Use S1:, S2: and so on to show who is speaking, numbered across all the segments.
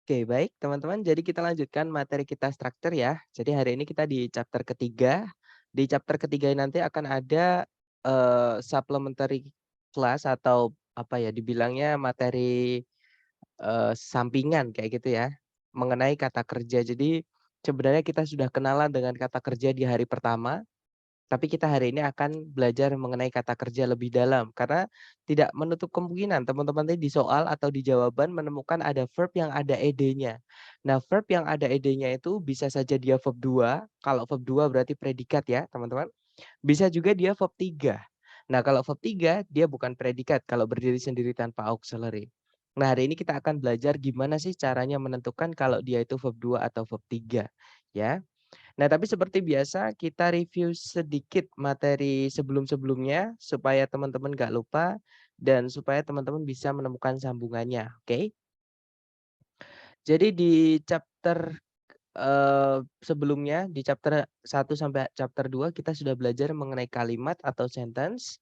S1: Oke, baik teman-teman. Jadi kita lanjutkan materi kita struktur ya. Jadi hari ini kita di chapter ketiga. Di chapter ketiga nanti akan ada supplementary class atau apa ya dibilangnya materi sampingan kayak gitu ya. Mengenai kata kerja. Jadi sebenarnya kita sudah kenalan dengan kata kerja di hari pertama. Tapi kita hari ini akan belajar mengenai kata kerja lebih dalam karena tidak menutup kemungkinan teman-teman tadi di soal atau di jawaban menemukan ada verb yang ada ed-nya. Nah, verb yang ada ed-nya itu bisa saja dia verb 2, kalau verb 2 berarti predikat ya, teman-teman. Bisa juga dia verb 3. Nah, kalau verb 3 dia bukan predikat kalau berdiri sendiri tanpa auxiliary. Nah, hari ini kita akan belajar gimana sih caranya menentukan kalau dia itu verb 2 atau verb 3 ya. Nah, tapi seperti biasa kita review sedikit materi sebelum-sebelumnya supaya teman-teman nggak lupa dan supaya teman-teman bisa menemukan sambungannya, oke? Jadi di chapter, sebelumnya di chapter 1 sampai chapter 2 kita sudah belajar mengenai kalimat atau sentence,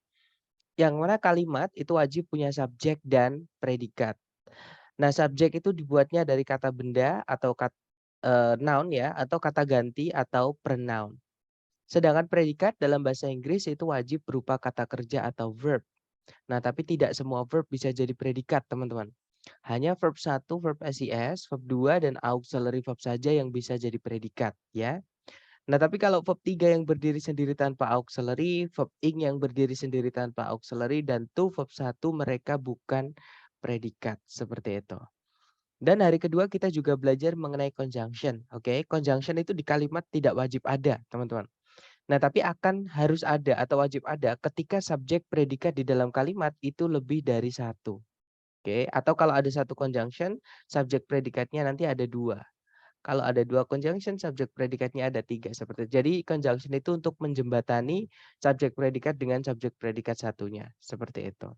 S1: yang mana kalimat itu wajib punya subjek dan predikat. Nah, subjek itu dibuatnya dari kata benda atau noun ya, atau kata ganti atau pronoun. Sedangkan predikat dalam bahasa Inggris itu wajib berupa kata kerja atau verb. Nah, tapi tidak semua verb bisa jadi predikat, teman-teman. Hanya verb satu, verb SES, verb 2, dan auxiliary verb saja yang bisa jadi predikat, ya. Nah, tapi kalau verb 3 yang berdiri sendiri tanpa auxiliary, verb ing yang berdiri sendiri tanpa auxiliary, dan to verb satu mereka bukan predikat, seperti itu. Dan hari kedua kita juga belajar mengenai conjunction, oke? Conjunction itu di kalimat tidak wajib ada, teman-teman. Nah, tapi akan harus ada atau wajib ada ketika subjek predikat di dalam kalimat itu lebih dari satu. Oke, atau kalau ada satu conjunction, subjek predikatnya nanti ada dua. Kalau ada dua conjunction, subjek predikatnya ada tiga. Seperti itu. Jadi conjunction itu untuk menjembatani subjek predikat dengan subjek predikat satunya. Seperti itu.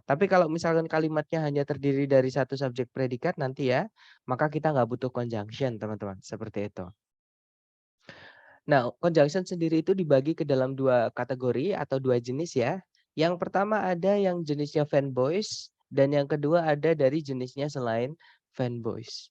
S1: Tapi kalau misalkan kalimatnya hanya terdiri dari satu subjek predikat nanti ya, maka kita nggak butuh conjunction teman-teman. Seperti itu. Nah, conjunction sendiri itu dibagi ke dalam dua kategori atau dua jenis ya. Yang pertama ada yang jenisnya fanboys dan yang kedua ada dari jenisnya selain fanboys.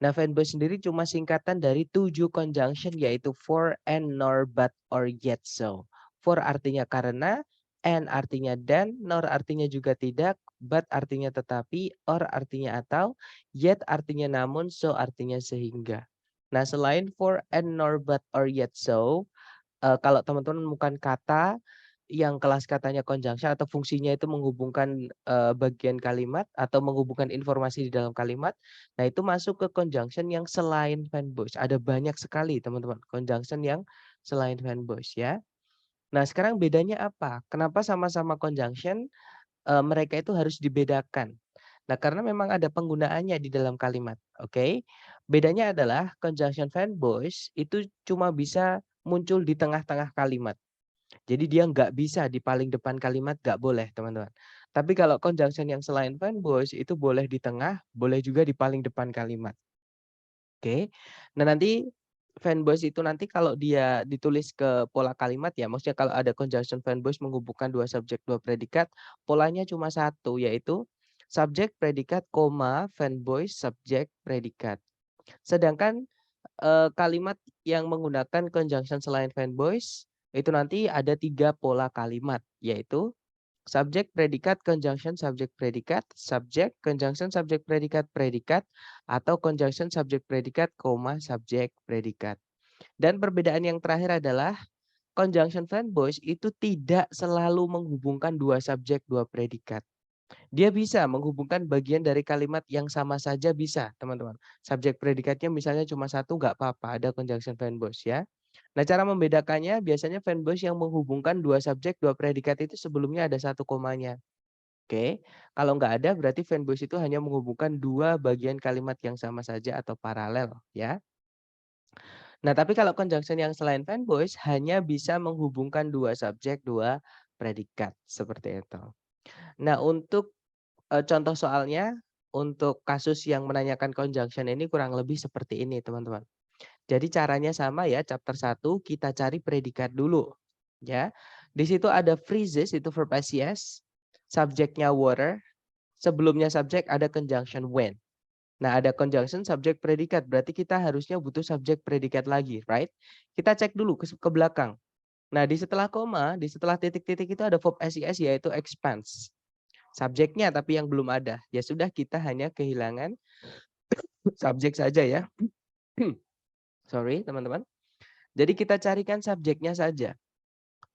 S1: Nah, fanboys sendiri cuma singkatan dari 7 conjunction yaitu for, and, nor, but, or, yet, so. For artinya karena, and artinya dan, nor artinya juga tidak, but artinya tetapi, or artinya atau, yet artinya namun, so artinya sehingga. Nah, selain for, and, nor, but, or, yet, so, kalau teman-teman menemukan kata yang kelas katanya conjunction atau fungsinya itu menghubungkan, bagian kalimat atau menghubungkan informasi di dalam kalimat, nah itu masuk ke conjunction yang selain fanboys. Ada banyak sekali teman-teman conjunction yang selain fanboys ya. Nah, sekarang bedanya apa? Kenapa sama-sama conjunction, mereka itu harus dibedakan? Nah, karena memang ada penggunaannya di dalam kalimat, oke. Bedanya adalah conjunction fanboys itu cuma bisa muncul di tengah-tengah kalimat. Jadi dia nggak bisa di paling depan kalimat, nggak boleh teman-teman. Tapi kalau conjunction yang selain fanboys itu boleh di tengah, boleh juga di paling depan kalimat, oke. Nah, nanti fanboys itu nanti kalau dia ditulis ke pola kalimat ya, maksudnya kalau ada conjunction fanboys menghubungkan dua subjek, dua predikat, polanya cuma satu, yaitu subjek, predikat, koma, fanboys, subjek, predikat. Sedangkan, kalimat yang menggunakan conjunction selain fanboys, itu nanti ada 3 pola kalimat, yaitu subjek, predikat, conjunction, subjek, predikat, subjek, conjunction, subjek, predikat, predikat, atau conjunction, subjek, predikat, koma, subjek, predikat. Dan perbedaan yang terakhir adalah conjunction fanboys itu tidak selalu menghubungkan 2 subjek, 2 predikat. Dia bisa menghubungkan bagian dari kalimat yang sama saja bisa, teman-teman. Subjek predikatnya misalnya cuma satu nggak apa-apa, ada conjunction fanboys ya. Nah, cara membedakannya biasanya fanboys yang menghubungkan 2 subjek, 2 predikat itu sebelumnya ada satu komanya. Oke, kalau nggak ada berarti fanboys itu hanya menghubungkan 2 bagian kalimat yang sama saja atau paralel ya. Nah, tapi kalau conjunction yang selain fanboys hanya bisa menghubungkan 2 subjek, 2 predikat, seperti itu. Nah, untuk contoh soalnya, untuk kasus yang menanyakan conjunction ini kurang lebih seperti ini teman-teman. Jadi caranya sama ya, chapter 1 kita cari predikat dulu, ya. Di situ ada freezes itu verb SES, subjeknya water, sebelumnya subjek ada conjunction when. Nah, ada conjunction subjek predikat, berarti kita harusnya butuh subjek predikat lagi, right? Kita cek dulu ke belakang. Nah, di setelah koma, di setelah titik-titik itu ada verb SIS yaitu expands. Subjeknya tapi yang belum ada. Ya sudah, kita hanya kehilangan subjek saja ya. Sorry, teman-teman. Jadi kita carikan subjeknya saja.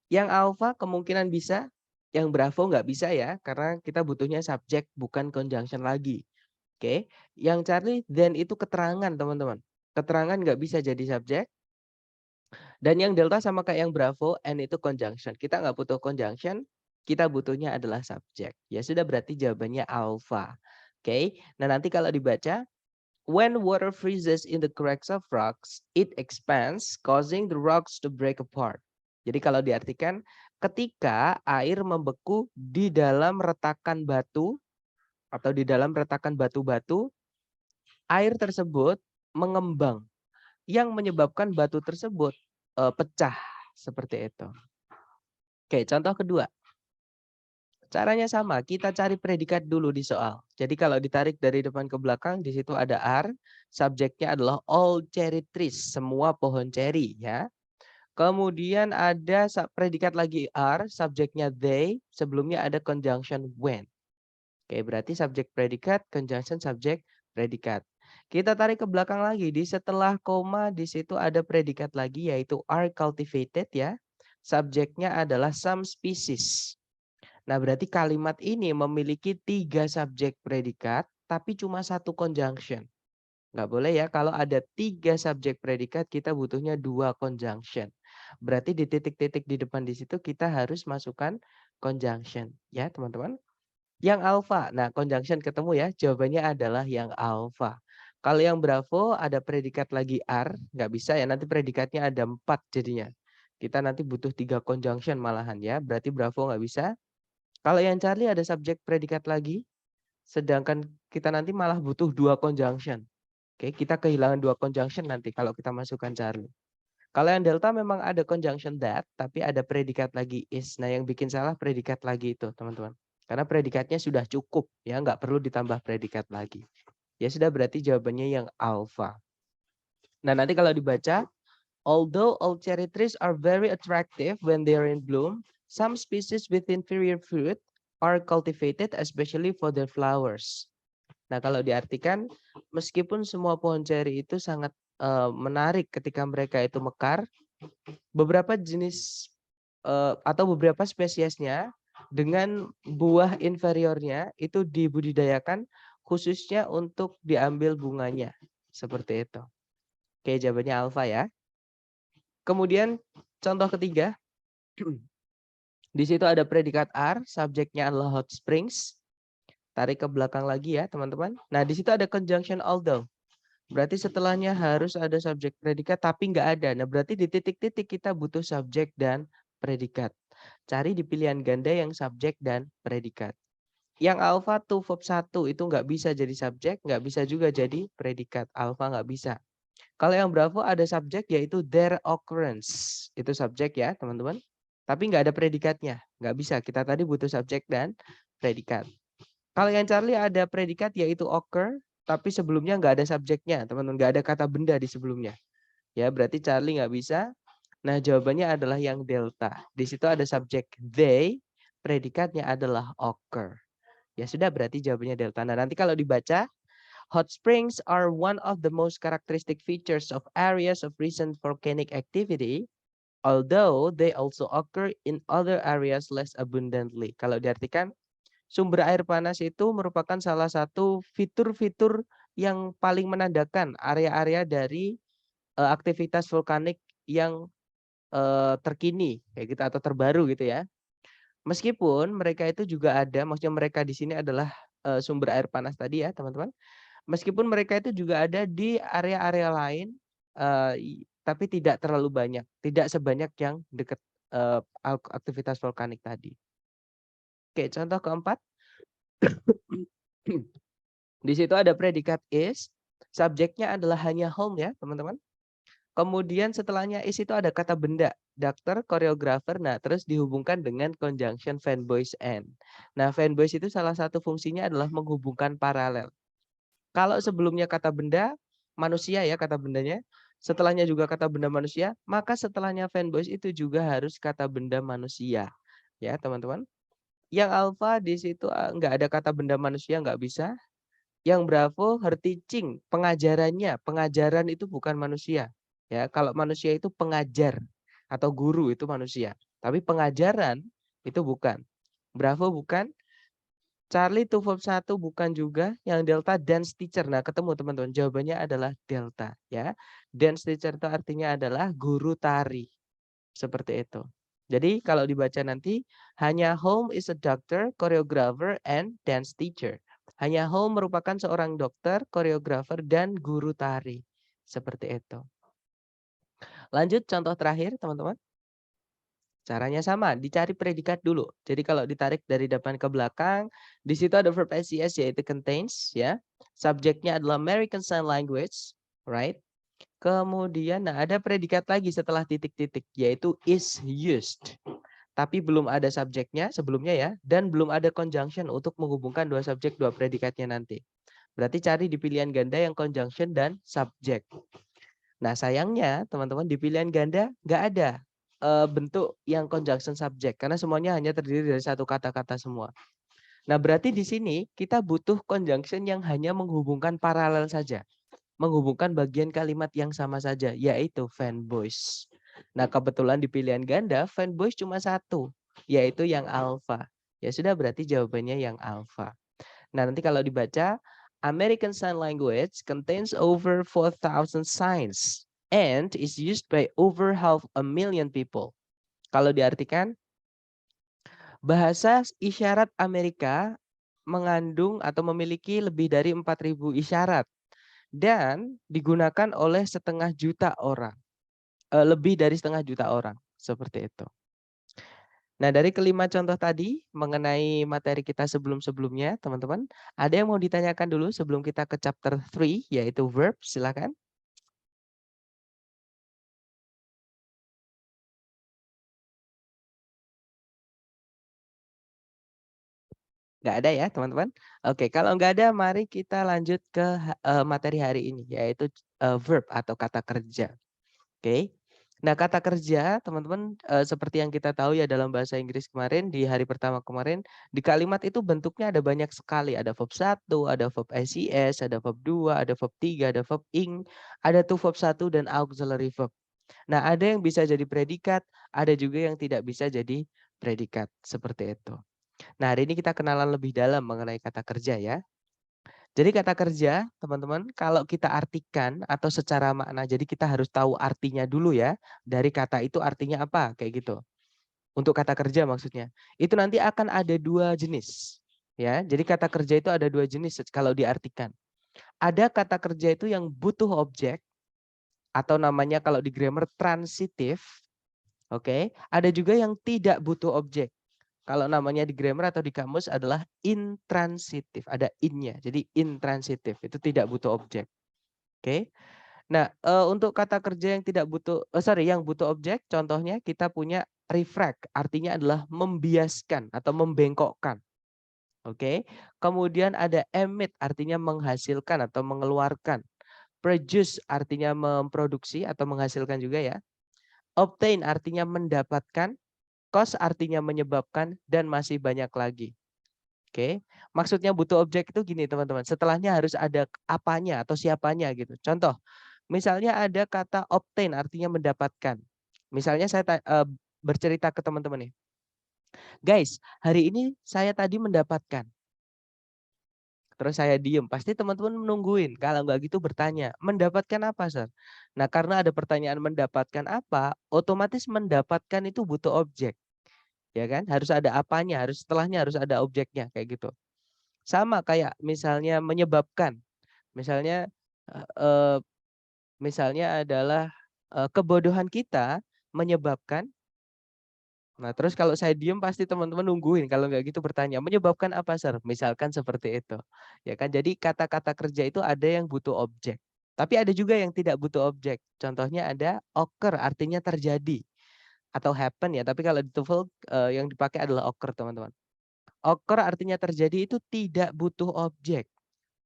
S1: Yang alpha kemungkinan bisa, yang bravo nggak bisa ya, karena kita butuhnya subjek bukan conjunction lagi. Oke, yang Charlie then itu keterangan teman-teman. Keterangan nggak bisa jadi subjek. Dan yang delta sama kayak yang bravo, n itu conjunction. Kita nggak butuh conjunction, kita butuhnya adalah subjek. Ya sudah, berarti jawabannya alpha. Oke, nah nanti kalau dibaca, when water freezes in the cracks of rocks, it expands, causing the rocks to break apart. Jadi kalau diartikan, ketika air membeku di dalam retakan batu atau di dalam retakan batu-batu, air tersebut mengembang yang menyebabkan batu tersebut pecah seperti itu. Oke, contoh kedua. Caranya sama, kita cari predikat dulu di soal. Jadi kalau ditarik dari depan ke belakang, di situ ada are, subjeknya adalah all cherry trees, semua pohon ceri ya. Kemudian ada predikat lagi are, subjeknya they, sebelumnya ada conjunction when. Oke, berarti subjek predikat, conjunction subjek predikat. Kita tarik ke belakang lagi, di setelah koma di situ ada predikat lagi yaitu are cultivated ya. Subjeknya adalah some species. Nah, berarti kalimat ini memiliki 3 subjek predikat, tapi cuma 1 conjunction. Nggak boleh ya, kalau ada 3 subjek predikat, kita butuhnya 2 conjunction. Berarti di titik-titik di depan di situ kita harus masukkan conjunction. Ya, teman-teman. Yang alpha, nah conjunction ketemu ya, jawabannya adalah yang alpha. Kalau yang bravo ada predikat lagi are, nggak bisa ya, nanti predikatnya ada 4 jadinya. Kita nanti butuh 3 conjunction malahan ya, berarti bravo nggak bisa. Kalau yang Charlie ada subjek predikat lagi, sedangkan kita nanti malah butuh 2 conjunction. Oke, kita kehilangan 2 conjunction nanti kalau kita masukkan Charlie. Kalau yang delta memang ada conjunction that, tapi ada predikat lagi is. Nah, yang bikin salah predikat lagi itu, teman-teman. Karena predikatnya sudah cukup, ya nggak perlu ditambah predikat lagi. Ya sudah, berarti jawabannya yang alpha. Nah, nanti kalau dibaca, although all cherry trees are very attractive when they are in bloom, some species with inferior fruit are cultivated especially for their flowers. Nah, kalau diartikan, meskipun semua pohon ceri itu sangat menarik ketika mereka itu mekar, beberapa jenis atau beberapa spesiesnya dengan buah inferiornya itu dibudidayakan khususnya untuk diambil bunganya. Seperti itu. Oke, jawabannya alfa ya. Kemudian contoh ketiga, di situ ada predikat are, subjeknya adalah hot springs. Tarik ke belakang lagi ya teman-teman. Nah, di situ ada conjunction although. Berarti setelahnya harus ada subjek predikat tapi nggak ada. Nah, berarti di titik-titik kita butuh subjek dan predikat. Cari di pilihan ganda yang subjek dan predikat. Yang alpha to verb 1 itu nggak bisa jadi subjek, nggak bisa juga jadi predikat. Alpha nggak bisa. Kalau yang bravo ada subjek yaitu their occurrence. Itu subjek ya teman-teman. Tapi nggak ada predikatnya. Nggak bisa. Kita tadi butuh subjek dan predikat. Kalau yang Charlie ada predikat yaitu occur. Tapi sebelumnya nggak ada subjeknya. Teman-teman, nggak ada kata benda di sebelumnya. Ya, berarti Charlie nggak bisa. Nah, jawabannya adalah yang delta. Di situ ada subjek they. Predikatnya adalah occur. Ya sudah, berarti jawabannya delta. Nah, nanti kalau dibaca, hot springs are one of the most characteristic features of areas of recent volcanic activity, although they also occur in other areas less abundantly. Kalau diartikan, sumber air panas itu merupakan salah satu fitur-fitur yang paling menandakan area-area dari aktivitas vulkanik yang terkini kayak gitu atau terbaru gitu ya. Meskipun mereka itu juga ada, maksudnya mereka di sini adalah sumber air panas tadi ya, teman-teman. Meskipun mereka itu juga ada di area-area lain, tapi tidak terlalu banyak, tidak sebanyak yang dekat aktivitas vulkanik tadi. Oke, contoh keempat. Di situ ada predikat is, subjeknya adalah hanya home ya, teman-teman. Kemudian setelahnya is itu ada kata benda, dokter, koreografer, nah terus dihubungkan dengan conjunction fanboys and. Nah, fanboys itu salah satu fungsinya adalah menghubungkan paralel. Kalau sebelumnya kata benda, manusia ya kata bendanya, setelahnya juga kata benda manusia, maka setelahnya fanboys itu juga harus kata benda manusia. Ya, teman-teman. Yang alpha di situ nggak ada kata benda manusia, nggak bisa. Yang bravo her teaching, pengajarannya, pengajaran itu bukan manusia. Ya, kalau manusia itu pengajar atau guru itu manusia. Tapi pengajaran itu bukan. Bravo bukan, Charlie 241 bukan juga, yang delta dance teacher. Nah, ketemu teman-teman. Jawabannya adalah delta ya. Dance teacher itu artinya adalah guru tari. Seperti itu. Jadi kalau dibaca nanti hanya Home is a doctor, choreographer and dance teacher. Hanya Home merupakan seorang dokter, koreografer dan guru tari. Seperti itu. Lanjut contoh terakhir, teman-teman. Caranya sama, dicari predikat dulu. Jadi kalau ditarik dari depan ke belakang, di situ ada verb SES yaitu contains ya. Subjeknya adalah American Sign Language, right? Kemudian nah ada predikat lagi setelah titik-titik yaitu is used. Tapi belum ada subjeknya sebelumnya ya dan belum ada conjunction untuk menghubungkan dua subjek dua predikatnya nanti. Berarti cari di pilihan ganda yang conjunction dan subjek. Nah, sayangnya teman-teman di pilihan ganda nggak ada bentuk yang conjunction subject karena semuanya hanya terdiri dari satu kata-kata semua. Nah, berarti di sini kita butuh conjunction yang hanya menghubungkan paralel saja. Menghubungkan bagian kalimat yang sama saja, yaitu fanboys. Nah, kebetulan di pilihan ganda, fanboys cuma satu, yaitu yang alpha. Ya sudah, berarti jawabannya yang alpha. Nah, nanti kalau dibaca, American Sign Language contains over 4,000 signs and is used by over 500,000 people. Kalau diartikan, bahasa isyarat Amerika mengandung atau memiliki lebih dari 4.000 isyarat dan digunakan oleh setengah juta orang. Lebih dari setengah juta orang, seperti itu. Nah, dari kelima contoh tadi mengenai materi kita sebelum-sebelumnya, teman-teman, ada yang mau ditanyakan dulu sebelum kita ke chapter 3, yaitu verb, silakan. Nggak ada ya, teman-teman? Oke, kalau nggak ada, mari kita lanjut ke materi hari ini, yaitu verb atau kata kerja. Oke. Nah, kata kerja, teman-teman, seperti yang kita tahu ya dalam bahasa Inggris kemarin, di hari pertama kemarin, di kalimat itu bentuknya ada banyak sekali. Ada verb 1, ada verb SES, ada verb 2, ada verb 3, ada verb ing, ada tuh verb 1 dan auxiliary verb. Nah, ada yang bisa jadi predikat, ada juga yang tidak bisa jadi predikat. Seperti itu. Nah, hari ini kita kenalan lebih dalam mengenai kata kerja ya. Jadi kata kerja, teman-teman, kalau kita artikan atau secara makna, jadi kita harus tahu artinya dulu ya. Dari kata itu artinya apa, kayak gitu. Untuk kata kerja maksudnya. Itu nanti akan ada dua jenis. Ya, jadi kata kerja itu ada dua jenis kalau diartikan. Ada kata kerja itu yang butuh objek atau namanya kalau di grammar transitif. Oke, ada juga yang tidak butuh objek. Kalau namanya di grammar atau di kamus adalah intransitif, ada in-nya. Jadi intransitif itu tidak butuh objek. Oke. Nah, untuk kata kerja yang tidak butuh yang butuh objek, contohnya kita punya refract, artinya adalah membiaskan atau membengkokkan. Oke. Kemudian ada emit, artinya menghasilkan atau mengeluarkan. Produce artinya memproduksi atau menghasilkan juga ya. Obtain artinya mendapatkan. Cause artinya menyebabkan dan masih banyak lagi. Oke, maksudnya butuh objek itu gini teman-teman. Setelahnya harus ada apanya atau siapanya gitu. Contoh, misalnya ada kata obtain artinya mendapatkan. Misalnya saya bercerita ke teman-teman nih. Guys, hari ini saya tadi mendapatkan. Terus saya diem. Pasti teman-teman menungguin. Kalau nggak gitu bertanya, mendapatkan apa, Sir? Nah, karena ada pertanyaan mendapatkan apa, otomatis mendapatkan itu butuh objek. Ya kan? Harus ada apanya, harus setelahnya harus ada objeknya kayak gitu. Sama kayak misalnya menyebabkan. Misalnya eh, misalnya adalah kebodohan kita menyebabkan. Nah, terus kalau saya diem pasti teman-teman nungguin. Kalau nggak gitu bertanya, menyebabkan apa, Sir? Misalkan seperti itu. Ya kan? Jadi kata-kata kerja itu ada yang butuh objek. Tapi ada juga yang tidak butuh objek. Contohnya ada occur, artinya terjadi. Atau happen ya. Tapi kalau di TOEFL yang dipakai adalah occur, teman-teman. Occur artinya terjadi itu tidak butuh objek.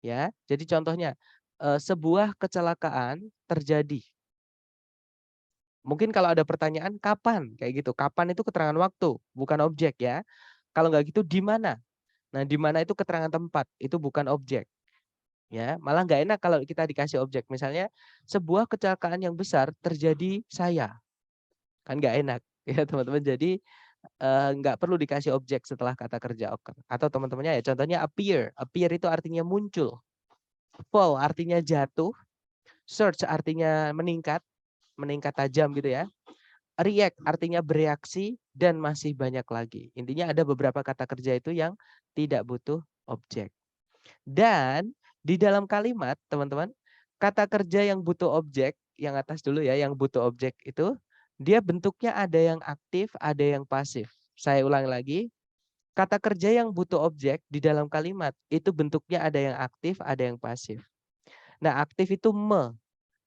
S1: ya. Jadi contohnya, sebuah kecelakaan terjadi. Mungkin kalau ada pertanyaan, "Kapan?" Kayak gitu. Kapan itu keterangan waktu, bukan objek ya. Kalau nggak gitu, "Di mana?" Nah, di mana itu keterangan tempat, itu bukan objek, ya. Malah nggak enak kalau kita dikasih objek. Misalnya, "Sebuah kecelakaan yang besar terjadi saya." Kan nggak enak, ya teman-teman. Jadi, nggak perlu dikasih objek setelah kata kerja occur. Atau teman-temannya ya contohnya appear. Appear itu artinya muncul. Fall artinya jatuh. Surge artinya meningkat, meningkat tajam gitu ya. React artinya bereaksi dan masih banyak lagi. Intinya ada beberapa kata kerja itu yang tidak butuh objek. Dan di dalam kalimat teman-teman, kata kerja yang butuh objek, yang atas dulu ya, yang butuh objek itu, dia bentuknya ada yang aktif, ada yang pasif. Saya ulang lagi, kata kerja yang butuh objek di dalam kalimat, itu bentuknya ada yang aktif, ada yang pasif. Nah, aktif itu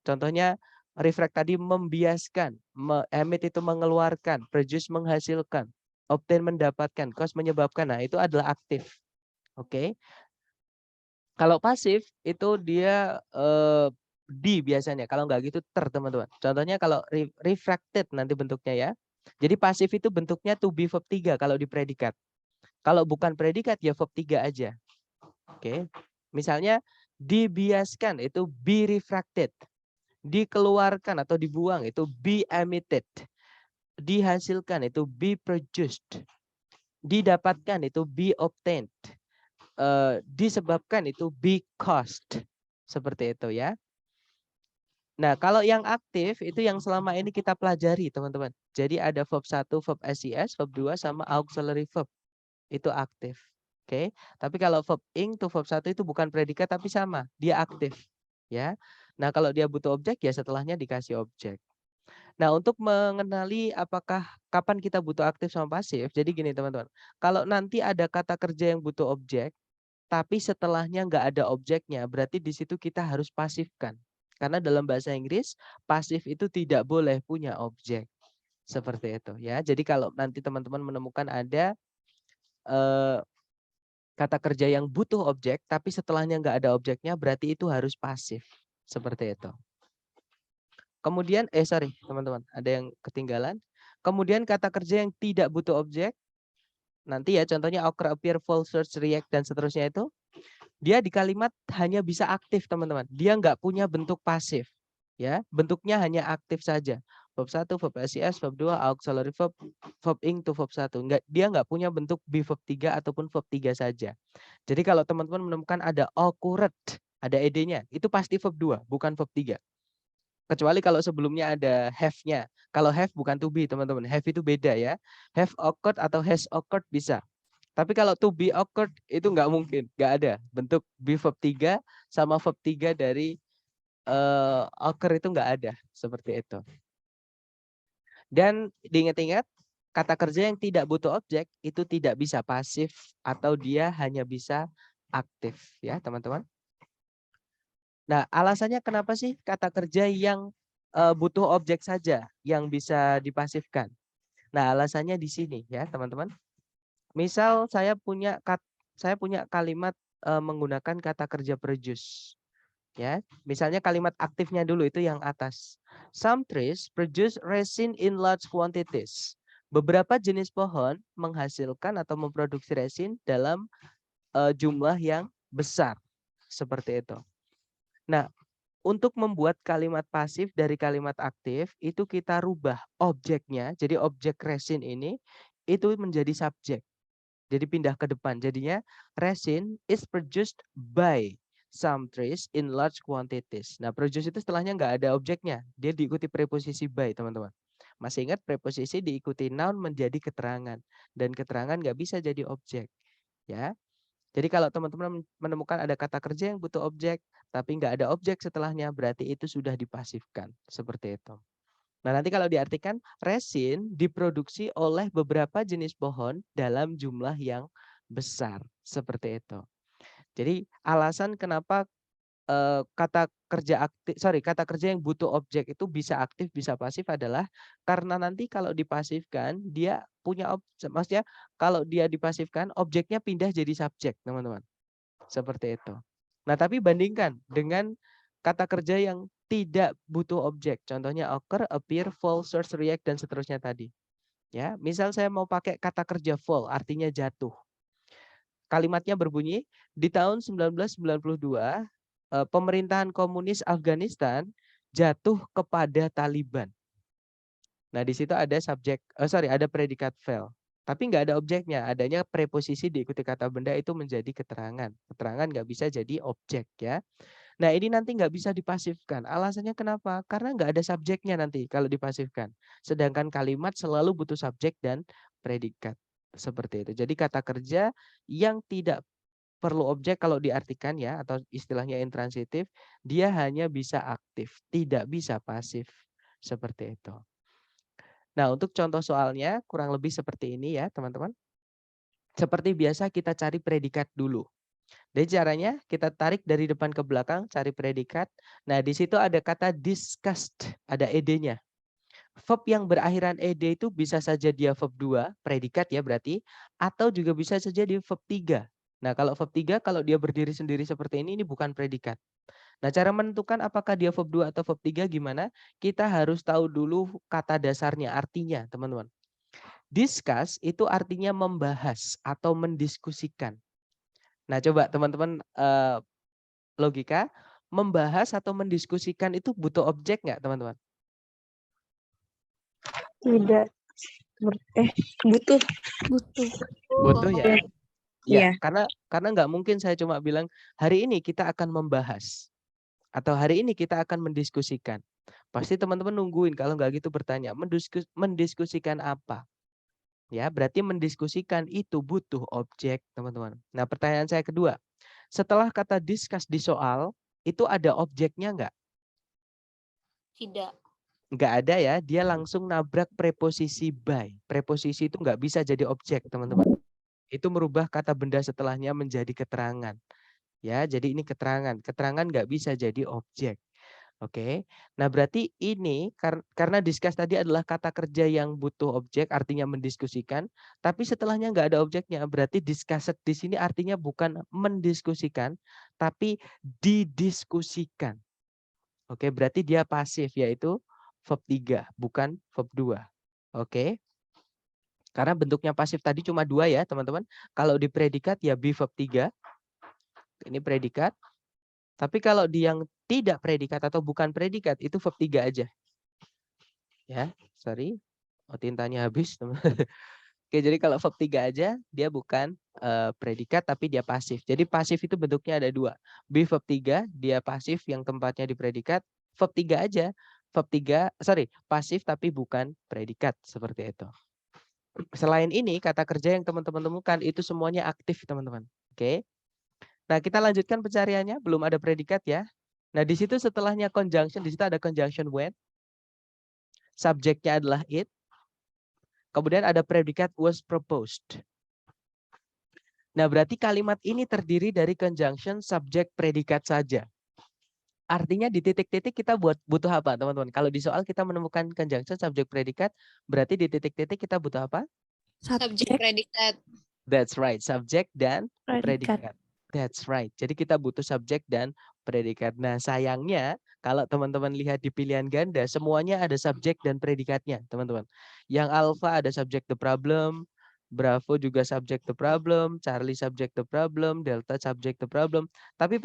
S1: contohnya refract tadi membiaskan, emit itu mengeluarkan, produce menghasilkan, obtain mendapatkan, cause menyebabkan. Nah, itu adalah aktif. Oke. Kalau pasif itu dia, di biasanya, kalau nggak gitu teman-teman. Contohnya kalau refracted nanti bentuknya ya. Jadi pasif itu bentuknya to be verb 3 kalau di predikat. Kalau bukan predikat ya verb 3 aja. Oke. Misalnya dibiaskan itu be refracted. Dikeluarkan atau dibuang itu be emitted. Dihasilkan itu be produced. Didapatkan itu be obtained. Disebabkan itu be caused. Seperti itu ya. Nah, kalau yang aktif itu yang selama ini kita pelajari, teman-teman. Jadi ada verb 1, verb SES, verb 2 sama auxiliary verb. Itu aktif. Oke. Tapi kalau verb ing to verb 1 itu bukan predikat tapi sama, dia aktif, ya. Nah, kalau dia butuh objek ya setelahnya dikasih objek. Nah, untuk mengenali apakah kapan kita butuh aktif sama pasif, jadi gini, teman-teman. Kalau nanti ada kata kerja yang butuh objek, tapi setelahnya nggak ada objeknya, berarti di situ kita harus pasifkan. Karena dalam bahasa Inggris, pasif itu tidak boleh punya objek. Seperti itu ya. Jadi kalau nanti teman-teman menemukan ada eh, kata kerja yang butuh objek, tapi setelahnya nggak ada objeknya, berarti itu harus pasif. Seperti itu. Kemudian, sorry teman-teman, ada yang ketinggalan. Kemudian kata kerja yang tidak butuh objek, nanti ya contohnya occur, appear, fall, search, react, dan seterusnya itu. Dia di kalimat hanya bisa aktif, teman-teman. Dia nggak punya bentuk pasif. Ya, bentuknya hanya aktif saja. Verb 1, verb SES, verb 2, auxiliary verb, verb ing to verb 1. Dia nggak punya bentuk be verb 3 ataupun verb 3 saja. Jadi kalau teman-teman menemukan ada occurred, ada ed-nya, itu pasti verb 2, bukan verb 3. Kecuali kalau sebelumnya ada have-nya. Kalau have bukan to be, teman-teman. Have itu beda ya. Have occurred atau has occurred bisa. Tapi kalau to be occurred itu nggak mungkin, nggak ada. Bentuk be verb 3 sama verb 3 dari occur itu nggak ada. Seperti itu. Dan diingat-ingat, kata kerja yang tidak butuh objek itu tidak bisa pasif atau dia hanya bisa aktif ya teman-teman. Nah, alasannya kenapa sih kata kerja yang butuh objek saja yang bisa dipasifkan? Nah, alasannya di sini ya, teman-teman. Misal saya punya kalimat menggunakan kata kerja produce. Ya, misalnya kalimat aktifnya dulu itu yang atas. Some trees produce resin in large quantities. Beberapa jenis pohon menghasilkan atau memproduksi resin dalam jumlah yang besar. Seperti itu. Nah, untuk membuat kalimat pasif dari kalimat aktif, itu kita rubah objeknya. Jadi objek resin ini, itu menjadi subjek. Jadi pindah ke depan. Jadinya resin is produced by some trees in large quantities. Nah, produce itu setelahnya nggak ada objeknya. Dia diikuti preposisi by, teman-teman. Masih ingat preposisi diikuti noun menjadi keterangan. Dan keterangan nggak bisa jadi objek. Ya. Jadi kalau teman-teman menemukan ada kata kerja yang butuh objek, tapi nggak ada objek setelahnya, berarti itu sudah dipasifkan. Seperti itu. Nah, nanti kalau diartikan, resin diproduksi oleh beberapa jenis pohon dalam jumlah yang besar. Seperti itu. Jadi alasan kenapa kata kerja yang butuh objek itu bisa aktif, bisa pasif adalah karena nanti kalau dipasifkan, dia punya maksudnya kalau dia dipasifkan, objeknya pindah jadi subjek, teman-teman. Seperti itu. Nah, tapi bandingkan dengan kata kerja yang tidak butuh objek. Contohnya occur, appear, fall, source, react, dan seterusnya tadi. Ya, misal saya mau pakai kata kerja fall, artinya jatuh. Kalimatnya berbunyi, di tahun 1992, pemerintahan komunis Afghanistan jatuh kepada Taliban. Nah, di situ ada ada predikat fail. Tapi nggak ada objeknya, adanya preposisi diikuti kata benda itu menjadi keterangan. Keterangan nggak bisa jadi objek ya. Nah, ini nanti nggak bisa dipasifkan. Alasannya kenapa? Karena nggak ada subjeknya nanti kalau dipasifkan. Sedangkan kalimat selalu butuh subjek dan predikat. Seperti itu. Jadi kata kerja yang tidak perlu objek kalau diartikan ya, atau istilahnya intransitif, dia hanya bisa aktif, tidak bisa pasif. Seperti itu. Nah, untuk contoh soalnya kurang lebih seperti ini ya, teman-teman. Seperti biasa kita cari predikat dulu. Jadi caranya kita tarik dari depan ke belakang, cari predikat. Nah, di situ ada kata discussed, ada ed-nya. Verb yang berakhiran ed itu bisa saja dia verb 2, predikat ya berarti, atau juga bisa saja dia verb 3. Nah, kalau verb 3 kalau dia berdiri sendiri seperti ini bukan predikat. Nah, cara menentukan apakah dia verb 2 atau verb 3 gimana? Kita harus tahu dulu kata dasarnya, artinya, teman-teman. Discuss itu artinya membahas atau mendiskusikan. Nah, coba teman-teman logika, membahas atau mendiskusikan itu butuh objek nggak, teman-teman?
S2: Tidak. Butuh.
S1: Butuh ya?
S2: Iya.
S1: Ya, karena nggak mungkin saya cuma bilang hari ini kita akan membahas atau hari ini kita akan mendiskusikan. Pasti teman-teman nungguin kalau nggak gitu bertanya, mendiskusikan apa? Ya, berarti mendiskusikan itu butuh objek, teman-teman. Nah, pertanyaan saya kedua, setelah kata discuss di soal, itu ada objeknya nggak?
S3: Tidak.
S1: Nggak ada ya, dia langsung nabrak preposisi by. Preposisi itu nggak bisa jadi objek, teman-teman. Itu merubah kata benda setelahnya menjadi keterangan. Ya, jadi ini keterangan. Keterangan nggak bisa jadi objek. Oke. Nah, berarti ini karena discuss tadi adalah kata kerja yang butuh objek, artinya mendiskusikan, tapi setelahnya nggak ada objeknya. Berarti discussed di sini artinya bukan mendiskusikan, tapi didiskusikan. Oke, berarti dia pasif, yaitu verb 3, bukan verb 2. Oke. Karena bentuknya pasif tadi cuma 2 ya, teman-teman. Kalau di predikat ya be verb 3. Ini predikat. Tapi kalau di yang tidak predikat atau bukan predikat, itu verb 3 aja. Ya, sorry. Oh, tintanya habis. Oke, jadi kalau verb 3 aja, dia bukan predikat, tapi dia pasif. Jadi pasif itu bentuknya ada 2. Be verb 3, dia pasif yang tempatnya di predikat. Verb 3 aja. Verb 3, pasif tapi bukan predikat. Seperti itu. Selain ini, kata kerja yang teman-teman temukan itu semuanya aktif, teman-teman. Oke. Nah, kita lanjutkan pencariannya. Belum ada predikat ya. Nah, di situ setelahnya conjunction, di situ ada conjunction when. Subjeknya adalah it. Kemudian ada predikat was proposed. Nah, berarti kalimat ini terdiri dari conjunction, subjek, predikat saja. Artinya di titik-titik kita butuh apa, teman-teman? Kalau di soal kita menemukan conjunction, subjek, predikat, berarti di titik-titik kita butuh apa?
S3: Subjek predikat.
S1: That's right, subjek dan predikat. That's right. Jadi kita butuh subjek dan predikat. Nah, sayangnya kalau teman-teman lihat di pilihan ganda, semuanya ada subjek dan predikatnya, teman-teman. Yang alpha ada subject the problem, Bravo juga subject the problem, Charlie subject the problem, Delta subject the problem. Tapi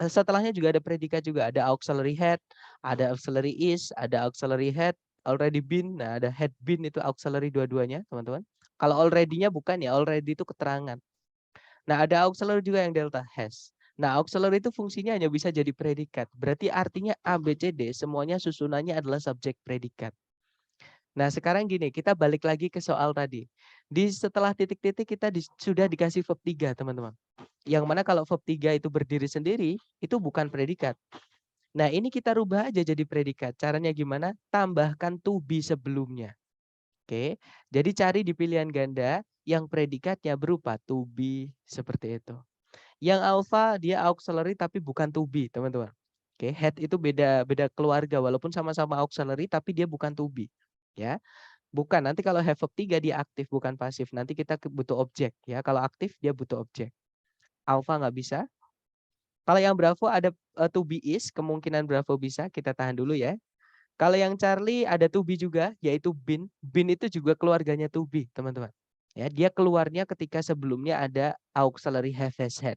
S1: setelahnya juga ada predikat juga. Ada auxiliary had, ada auxiliary is, ada auxiliary had, already been. Nah, ada had been itu auxiliary dua-duanya, teman-teman. Kalau already-nya bukan ya, already itu keterangan. Nah, ada auxiliary juga yang delta has. Nah, auxiliary itu fungsinya hanya bisa jadi predikat. Berarti artinya A, B, C, D semuanya susunannya adalah subjek predikat. Nah, sekarang gini, kita balik lagi ke soal tadi. Setelah titik-titik kita sudah dikasih verb 3, teman-teman. Yang mana kalau verb 3 itu berdiri sendiri, itu bukan predikat. Nah, ini kita rubah aja jadi predikat. Caranya gimana? Tambahkan to be sebelumnya. Oke, jadi cari di pilihan ganda yang predikatnya berupa to be seperti itu. Yang alpha dia auxiliary tapi bukan to be, teman-teman. Oke, had itu beda keluarga walaupun sama-sama auxiliary tapi dia bukan to be. Ya. Bukan, nanti kalau have verb 3 dia aktif bukan pasif. Nanti kita butuh objek ya. Kalau aktif dia butuh objek. Alpha nggak bisa. Kalau yang Bravo ada to be is, kemungkinan Bravo bisa, kita tahan dulu ya. Kalau yang Charlie ada to be juga, yaitu been. Been itu juga keluarganya to be, teman-teman. Ya, dia keluarnya ketika sebelumnya ada auxiliary have has had.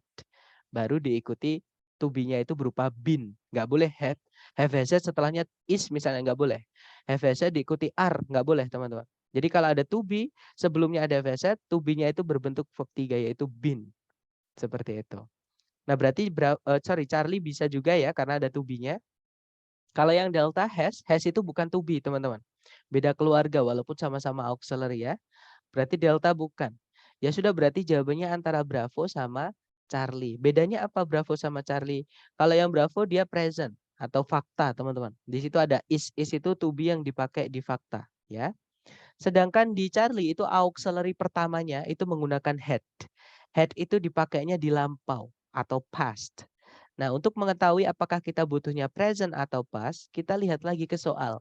S1: Baru diikuti to be-nya itu berupa been. Nggak boleh have has had setelahnya is misalnya nggak boleh. Have has had diikuti are, nggak boleh teman-teman. Jadi kalau ada to be, sebelumnya ada have has had, to be-nya itu berbentuk verb 3 yaitu been. Seperti itu. Nah berarti Charlie bisa juga ya karena ada to be-nya. Kalau yang delta has itu bukan to be teman-teman. Beda keluarga walaupun sama-sama auxiliary ya. Berarti delta bukan. Ya sudah berarti jawabannya antara Bravo sama Charlie. Bedanya apa Bravo sama Charlie? Kalau yang Bravo dia present atau fakta teman-teman. Di situ ada is itu to be yang dipakai di fakta ya. Sedangkan di Charlie itu auxiliary pertamanya itu menggunakan had. Had itu dipakainya di lampau atau past. Nah, untuk mengetahui apakah kita butuhnya present atau past, kita lihat lagi ke soal.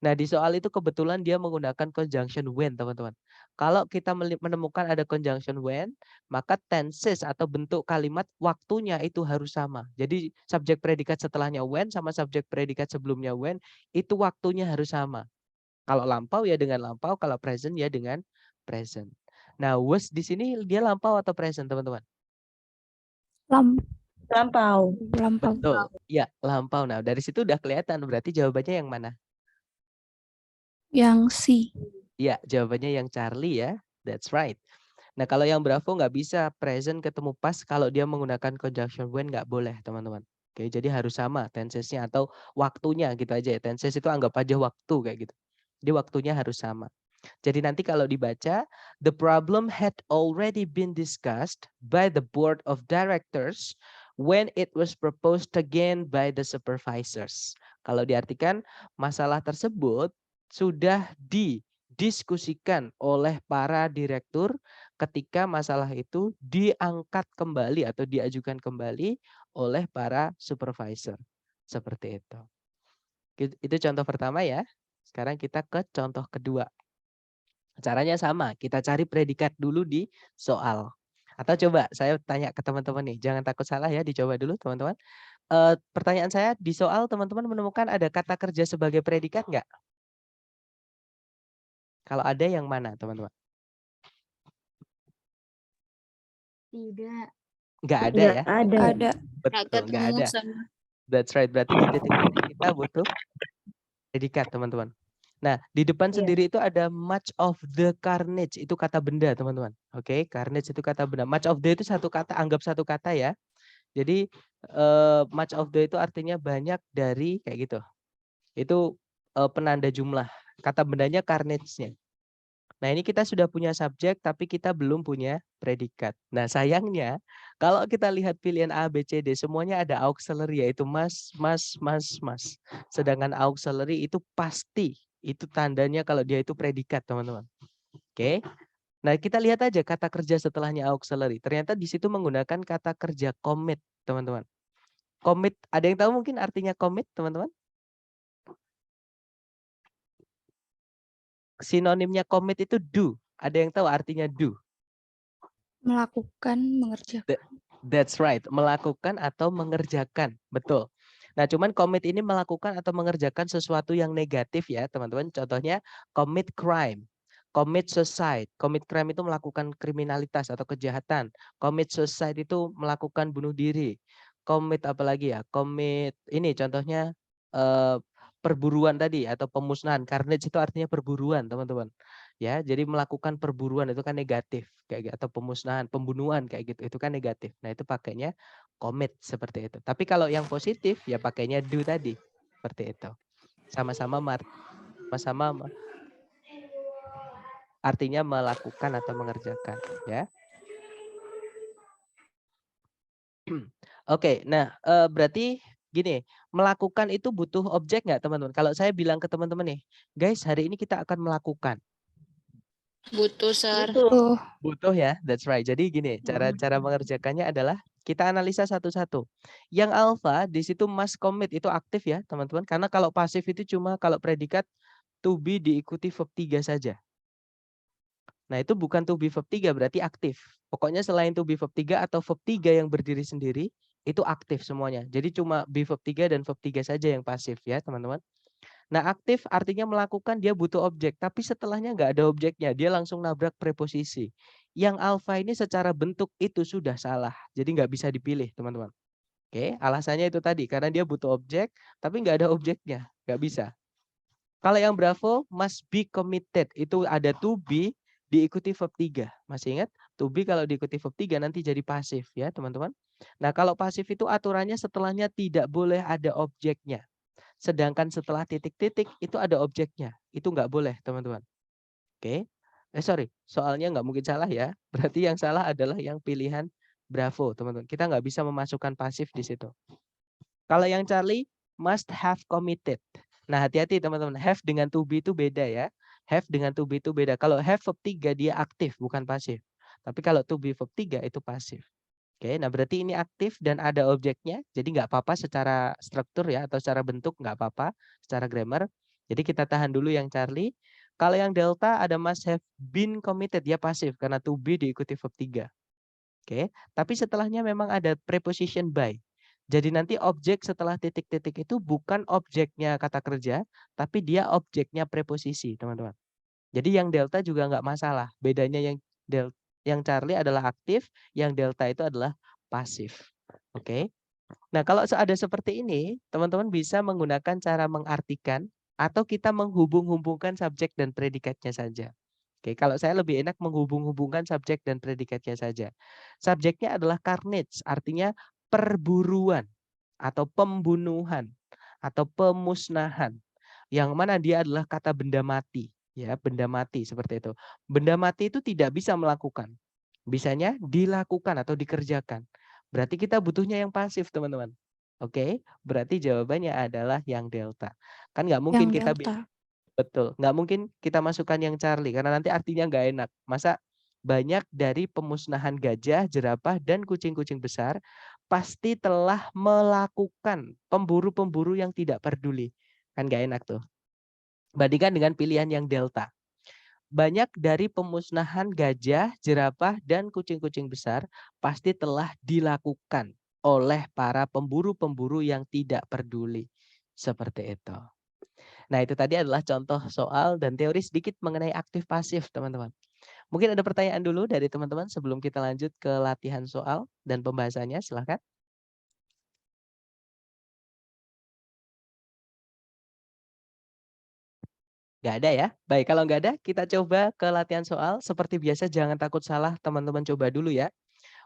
S1: Nah, di soal itu kebetulan dia menggunakan conjunction when, teman-teman. Kalau kita menemukan ada conjunction when, maka tenses atau bentuk kalimat waktunya itu harus sama. Jadi, subjek predikat setelahnya when sama subjek predikat sebelumnya when, itu waktunya harus sama. Kalau lampau ya dengan lampau, kalau present ya dengan present. Nah, was di sini dia lampau atau present, teman-teman?
S2: Lampau.
S1: Betul. Ya, lampau. Nah, dari situ udah kelihatan. Berarti jawabannya yang mana?
S4: Yang C.
S1: Ya, jawabannya yang Charlie ya. That's right. Nah, kalau yang Bravo nggak bisa present ketemu past kalau dia menggunakan conjunction when nggak boleh, teman-teman. Oke, jadi harus sama tensesnya atau waktunya gitu aja ya. Tenses itu anggap aja waktu kayak gitu. Jadi waktunya harus sama. Jadi nanti kalau dibaca, the problem had already been discussed by the board of directors when it was proposed again by the supervisors. Kalau diartikan, masalah tersebut sudah didiskusikan oleh para direktur ketika masalah itu diangkat kembali atau diajukan kembali oleh para supervisor. Seperti itu. Itu contoh pertama ya. Sekarang kita ke contoh kedua. Caranya sama, kita cari predikat dulu di soal. Atau coba saya tanya ke teman-teman nih, jangan takut salah ya, dicoba dulu teman-teman. Pertanyaan saya di soal teman-teman menemukan ada kata kerja sebagai predikat nggak? Kalau ada yang mana teman-teman?
S3: Tidak.
S1: Nggak ada
S2: Nggak
S1: ya?
S2: ada.
S4: Ada.
S1: Betul, nggak ada. That's right, berarti di titik ini kita butuh predikat teman-teman. Nah, di depan
S2: Iya.
S1: sendiri itu ada much of the carnage, itu kata benda teman-teman. Oke, carnage itu kata benda. Much of the itu satu kata, anggap satu kata ya. Jadi much of the itu artinya banyak dari kayak gitu. Itu penanda jumlah. Kata bendanya carnage-nya. Nah, ini kita sudah punya subjek tapi kita belum punya predikat. Nah, sayangnya kalau kita lihat pilihan A, B, C, D semuanya ada auxiliary yaitu mas. Sedangkan auxiliary itu pasti itu tandanya kalau dia itu predikat, teman-teman. Oke. Nah, kita lihat aja kata kerja setelahnya auxiliary. Ternyata di situ menggunakan kata kerja commit, teman-teman. Commit, ada yang tahu mungkin artinya commit, teman-teman? Sinonimnya commit itu do. Ada yang tahu artinya do?
S4: Melakukan, mengerjakan.
S1: That's right, melakukan atau mengerjakan. Betul. Nah, cuman commit ini melakukan atau mengerjakan sesuatu yang negatif ya, teman-teman. Contohnya commit crime, commit suicide. Commit crime itu melakukan kriminalitas atau kejahatan. Commit suicide itu melakukan bunuh diri. Commit apa lagi ya? Commit ini contohnya perburuan tadi atau pemusnahan. Carnage itu artinya perburuan, teman-teman. Ya, jadi melakukan perburuan itu kan negatif kayak gitu, atau pemusnahan, pembunuhan kayak gitu. Itu kan negatif. Nah, itu pakainya commit seperti itu. Tapi kalau yang positif ya pakainya do tadi. Seperti itu. Sama-sama artinya melakukan atau mengerjakan, ya. Oke, nah berarti gini, melakukan itu butuh objek nggak teman-teman? Kalau saya bilang ke teman-teman nih, guys hari ini kita akan melakukan.
S3: Butuh, Sir.
S1: Butuh ya, that's right. Jadi gini, cara mengerjakannya adalah kita analisa satu-satu. Yang alpha di situ must commit itu aktif ya teman-teman. Karena kalau pasif itu cuma kalau predikat to be diikuti verb 3 saja. Nah itu bukan to be verb 3 berarti aktif. Pokoknya selain to be verb 3 atau verb 3 yang berdiri sendiri itu aktif semuanya. Jadi cuma be verb 3 dan verb 3 saja yang pasif ya teman-teman. Nah aktif artinya melakukan, dia butuh objek. Tapi setelahnya nggak ada objeknya, dia langsung nabrak preposisi. Yang alfa ini secara bentuk itu sudah salah. Jadi nggak bisa dipilih teman-teman. Oke, alasannya itu tadi. Karena dia butuh objek, tapi nggak ada objeknya. Nggak bisa. Kalau yang Bravo, must be committed. Itu ada to be diikuti verb 3. Masih ingat? To be kalau diikuti verb 3 nanti jadi pasif ya teman-teman. Nah kalau pasif itu aturannya setelahnya tidak boleh ada objeknya. Sedangkan setelah titik-titik itu ada objeknya. Itu nggak boleh teman-teman. Oke. Sorry, soalnya nggak mungkin salah ya. Berarti yang salah adalah yang pilihan Bravo teman-teman. Kita nggak bisa memasukkan pasif di situ. Kalau yang Charlie, must have committed. Nah, hati-hati teman-teman. Have dengan to be itu beda ya. Have dengan to be itu beda. Kalau have verb 3 dia aktif bukan pasif. Tapi kalau to be verb 3 itu pasif. Oke, nah berarti ini aktif dan ada objeknya. Jadi nggak apa-apa secara struktur ya atau secara bentuk nggak apa-apa secara grammar. Jadi kita tahan dulu yang Charlie. Kalau yang Delta ada must have been committed, dia pasif karena to be diikuti verb 3. Oke, tapi setelahnya memang ada preposition by. Jadi nanti objek setelah titik-titik itu bukan objeknya kata kerja, tapi dia objeknya preposisi, teman-teman. Jadi yang delta juga nggak masalah. Bedanya yang Charlie adalah aktif, yang delta itu adalah pasif. Oke. Nah, kalau ada seperti ini, teman-teman bisa menggunakan cara mengartikan atau kita menghubung-hubungkan subjek dan predikatnya saja. Oke, kalau saya lebih enak menghubung-hubungkan subjek dan predikatnya saja. Subjeknya adalah carnage, artinya perburuan atau pembunuhan atau pemusnahan. Yang mana dia adalah kata benda mati, ya, benda mati seperti itu. Benda mati itu tidak bisa melakukan. Bisanya dilakukan atau dikerjakan. Berarti kita butuhnya yang pasif, teman-teman. Oke, berarti jawabannya adalah yang delta. Kan nggak mungkin
S4: Yang
S1: kita
S4: delta.
S1: betul, nggak mungkin kita masukkan yang Charlie karena nanti artinya nggak enak. Masa banyak dari pemusnahan gajah, jerapah, dan kucing-kucing besar pasti telah melakukan pemburu-pemburu yang tidak peduli. Kan nggak enak tuh. Bandingkan dengan pilihan yang delta. Banyak dari pemusnahan gajah, jerapah, dan kucing-kucing besar pasti telah dilakukan oleh para pemburu-pemburu yang tidak peduli. Seperti itu. Nah, itu tadi adalah contoh soal dan teori sedikit mengenai aktif pasif, teman-teman. Mungkin ada pertanyaan dulu dari teman-teman sebelum kita lanjut ke latihan soal dan pembahasannya, silahkan. Nggak ada ya? Baik, kalau nggak ada, kita coba ke latihan soal. Seperti biasa, jangan takut salah, teman-teman coba dulu ya.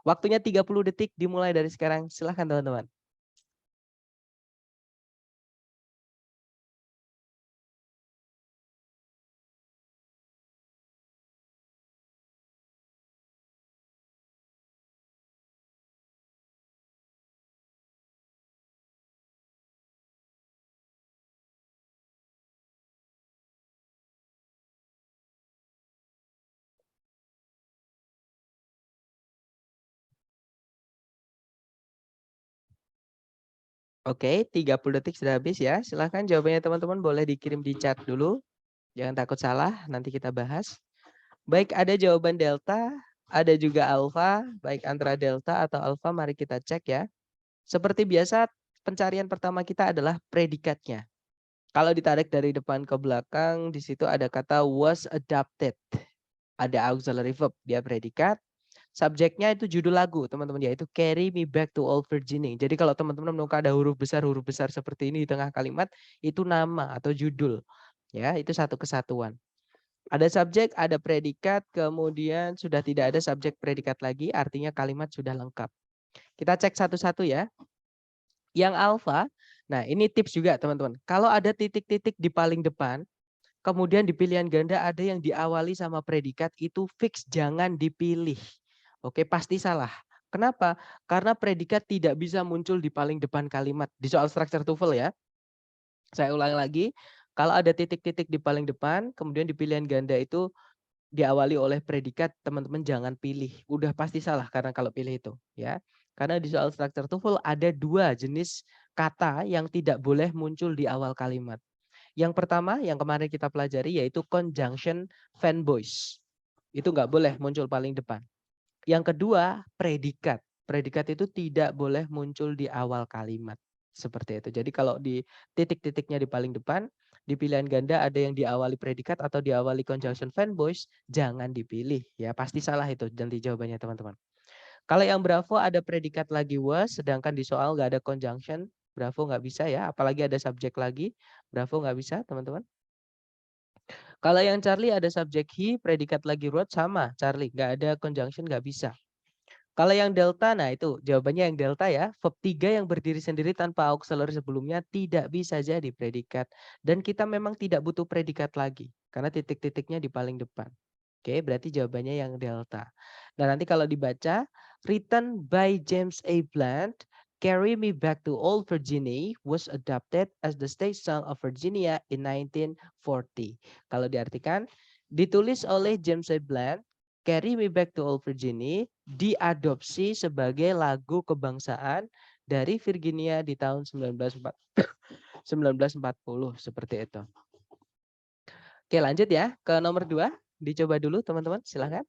S1: Waktunya 30 detik dimulai dari sekarang. Silahkan teman-teman. Oke, 30 detik sudah habis ya. Silahkan jawabannya teman-teman boleh dikirim di chat dulu. Jangan takut salah, nanti kita bahas. Baik, ada jawaban delta, ada juga alfa. Baik antara delta atau alfa, mari kita cek ya. Seperti biasa, pencarian pertama kita adalah predikatnya. Kalau ditarik dari depan ke belakang, di situ ada kata was adopted. Ada auxiliary verb, dia predikat. Subjeknya itu judul lagu, teman-teman, yaitu Carry Me Back to Old Virginia. Jadi kalau teman-teman menemukan ada huruf besar seperti ini di tengah kalimat, itu nama atau judul. Ya, itu satu kesatuan. Ada subjek, ada predikat, kemudian sudah tidak ada subjek predikat lagi, artinya kalimat sudah lengkap. Kita cek satu-satu ya. Yang alfa, nah ini tips juga teman-teman. Kalau ada titik-titik di paling depan, kemudian di pilihan ganda ada yang diawali sama predikat, itu fix jangan dipilih. Oke, pasti salah. Kenapa? Karena predikat tidak bisa muncul di paling depan kalimat. Di soal structure TOEFL ya. Saya ulang lagi, kalau ada titik-titik di paling depan, kemudian di pilihan ganda itu diawali oleh predikat, teman-teman jangan pilih. Udah pasti salah karena kalau pilih itu, ya. Karena di soal structure TOEFL ada 2 jenis kata yang tidak boleh muncul di awal kalimat. Yang pertama yang kemarin kita pelajari yaitu conjunction fanboys. Itu nggak boleh muncul paling depan. Yang kedua predikat. Predikat itu tidak boleh muncul di awal kalimat. Seperti itu. Jadi kalau di titik-titiknya di paling depan, di pilihan ganda ada yang diawali predikat atau diawali conjunction verb voice, jangan dipilih ya. Pasti salah itu nanti jawabannya teman-teman. Kalau yang Bravo ada predikat lagi was, sedangkan di soal nggak ada conjunction, Bravo nggak bisa ya. Apalagi ada subjek lagi, Bravo nggak bisa teman-teman. Kalau yang Charlie ada subjek he, predikat lagi wrote sama Charlie, nggak ada conjunction nggak bisa. Kalau yang delta, nah itu jawabannya yang delta ya. Verb 3 yang berdiri sendiri tanpa auxiliary sebelumnya tidak bisa jadi predikat. Dan kita memang tidak butuh predikat lagi. Karena titik-titiknya di paling depan. Oke, berarti jawabannya yang delta. Nah nanti kalau dibaca, written by James A. Blunt, Carry Me Back to Old Virginia was adopted as the state song of Virginia in 1940. Kalau diartikan, ditulis oleh James A. Blunt, Carry Me Back to Old Virginia diadopsi sebagai lagu kebangsaan dari Virginia di tahun 1940 seperti itu. Oke, lanjut ya ke nomor 2. Dicoba dulu teman-teman, silahkan.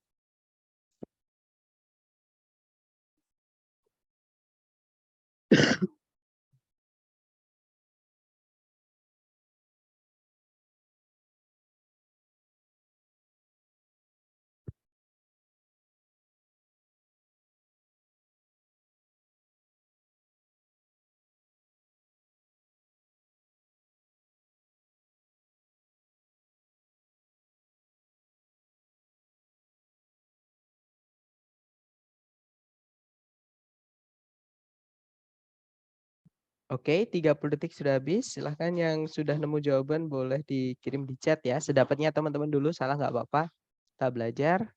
S1: Oke, 30 detik sudah habis. Silahkan yang sudah nemu jawaban boleh dikirim di chat ya. Sedapatnya teman-teman dulu, salah nggak apa-apa. Kita belajar.